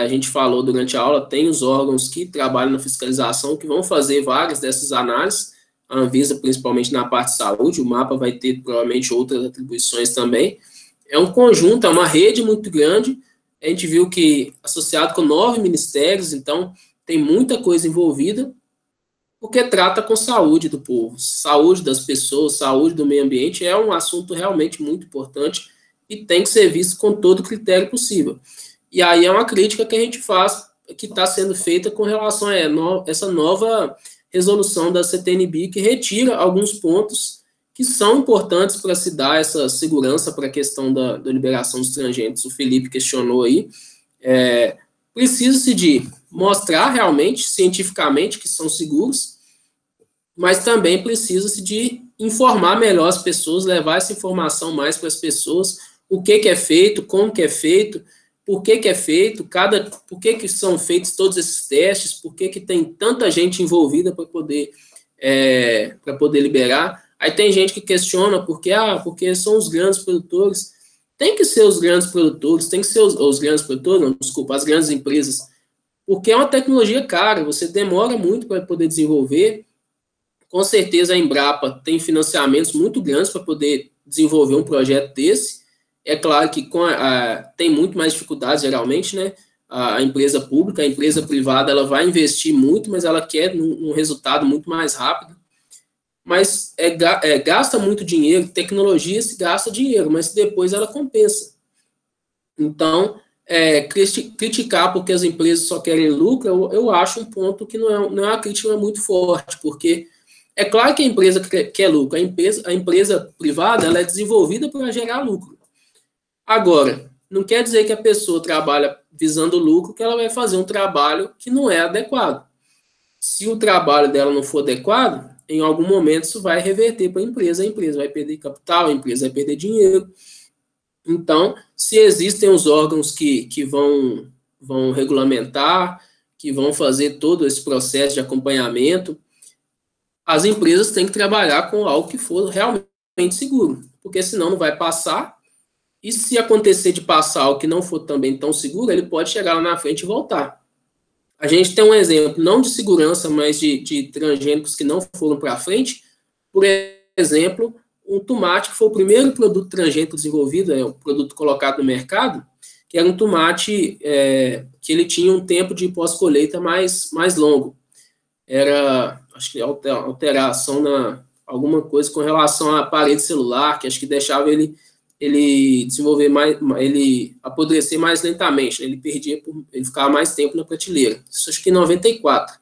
A gente falou durante a aula, tem os órgãos que trabalham na fiscalização, que vão fazer várias dessas análises, a Anvisa principalmente na parte de saúde, o MAPA vai ter provavelmente outras atribuições também. É um conjunto, é uma rede muito grande, a gente viu que associado com 9 ministérios, então tem muita coisa envolvida, porque trata com saúde do povo, saúde das pessoas, saúde do meio ambiente, é um assunto realmente muito importante e tem que ser visto com todo o critério possível. E aí é uma crítica que a gente faz, que está sendo feita com relação a essa nova resolução da CTN-Bio, que retira alguns pontos que são importantes para se dar essa segurança para a questão da liberação dos transgênicos. O Felipe questionou aí. Precisa-se de mostrar realmente, cientificamente, que são seguros, mas também precisa-se de informar melhor as pessoas, levar essa informação mais para as pessoas, o que é feito, como que é feito, por que é feito, por que são feitos todos esses testes, por que tem tanta gente envolvida para poder liberar. Aí tem gente que questiona porque são os grandes produtores. Tem que ser os grandes produtores, tem que ser os grandes produtores, não, desculpa, as grandes empresas, porque é uma tecnologia cara, você demora muito para poder desenvolver. Com certeza a Embrapa tem financiamentos muito grandes para poder desenvolver um projeto desse. É claro que tem muito mais dificuldades, geralmente, né? A empresa pública, a empresa privada, ela vai investir muito, mas ela quer um resultado muito mais rápido. Mas gasta muito dinheiro, tecnologia se gasta dinheiro, mas depois ela compensa. Então, criticar porque as empresas só querem lucro, eu acho um ponto que não é uma crítica muito forte, porque é claro que a empresa quer lucro, a empresa privada ela é desenvolvida para gerar lucro. Agora, não quer dizer que a pessoa trabalha visando lucro, que ela vai fazer um trabalho que não é adequado. Se o trabalho dela não for adequado, em algum momento isso vai reverter para a empresa vai perder capital, a empresa vai perder dinheiro. Então, se existem os órgãos que vão regulamentar, que vão fazer todo esse processo de acompanhamento, as empresas têm que trabalhar com algo que for realmente seguro, porque senão não vai passar, e se acontecer de passar algo que não for também tão seguro, ele pode chegar lá na frente e voltar. A gente tem um exemplo, não de segurança, mas de transgênicos que não foram para frente. Por exemplo, um tomate, que foi o primeiro produto transgênico desenvolvido, um produto colocado no mercado, que era um tomate que ele tinha um tempo de pós-colheita mais longo. Era, acho que alteração alguma coisa com relação à parede celular, que acho que deixava ele desenvolver ele apodrecer mais lentamente, né? Ele ficava mais tempo na prateleira. Isso acho que em 94.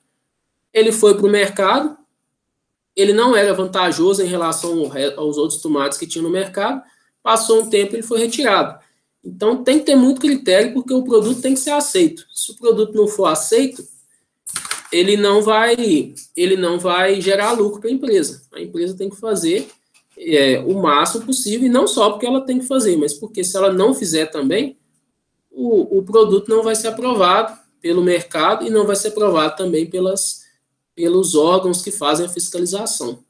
Ele foi para o mercado, ele não era vantajoso em relação aos outros tomates que tinham no mercado, passou um tempo e ele foi retirado. Então tem que ter muito critério, porque o produto tem que ser aceito. Se o produto não for aceito, ele não vai gerar lucro para a empresa. A empresa tem que fazer o máximo possível, e não só porque ela tem que fazer, mas porque se ela não fizer também, o produto não vai ser aprovado pelo mercado e não vai ser aprovado também pelos órgãos que fazem a fiscalização.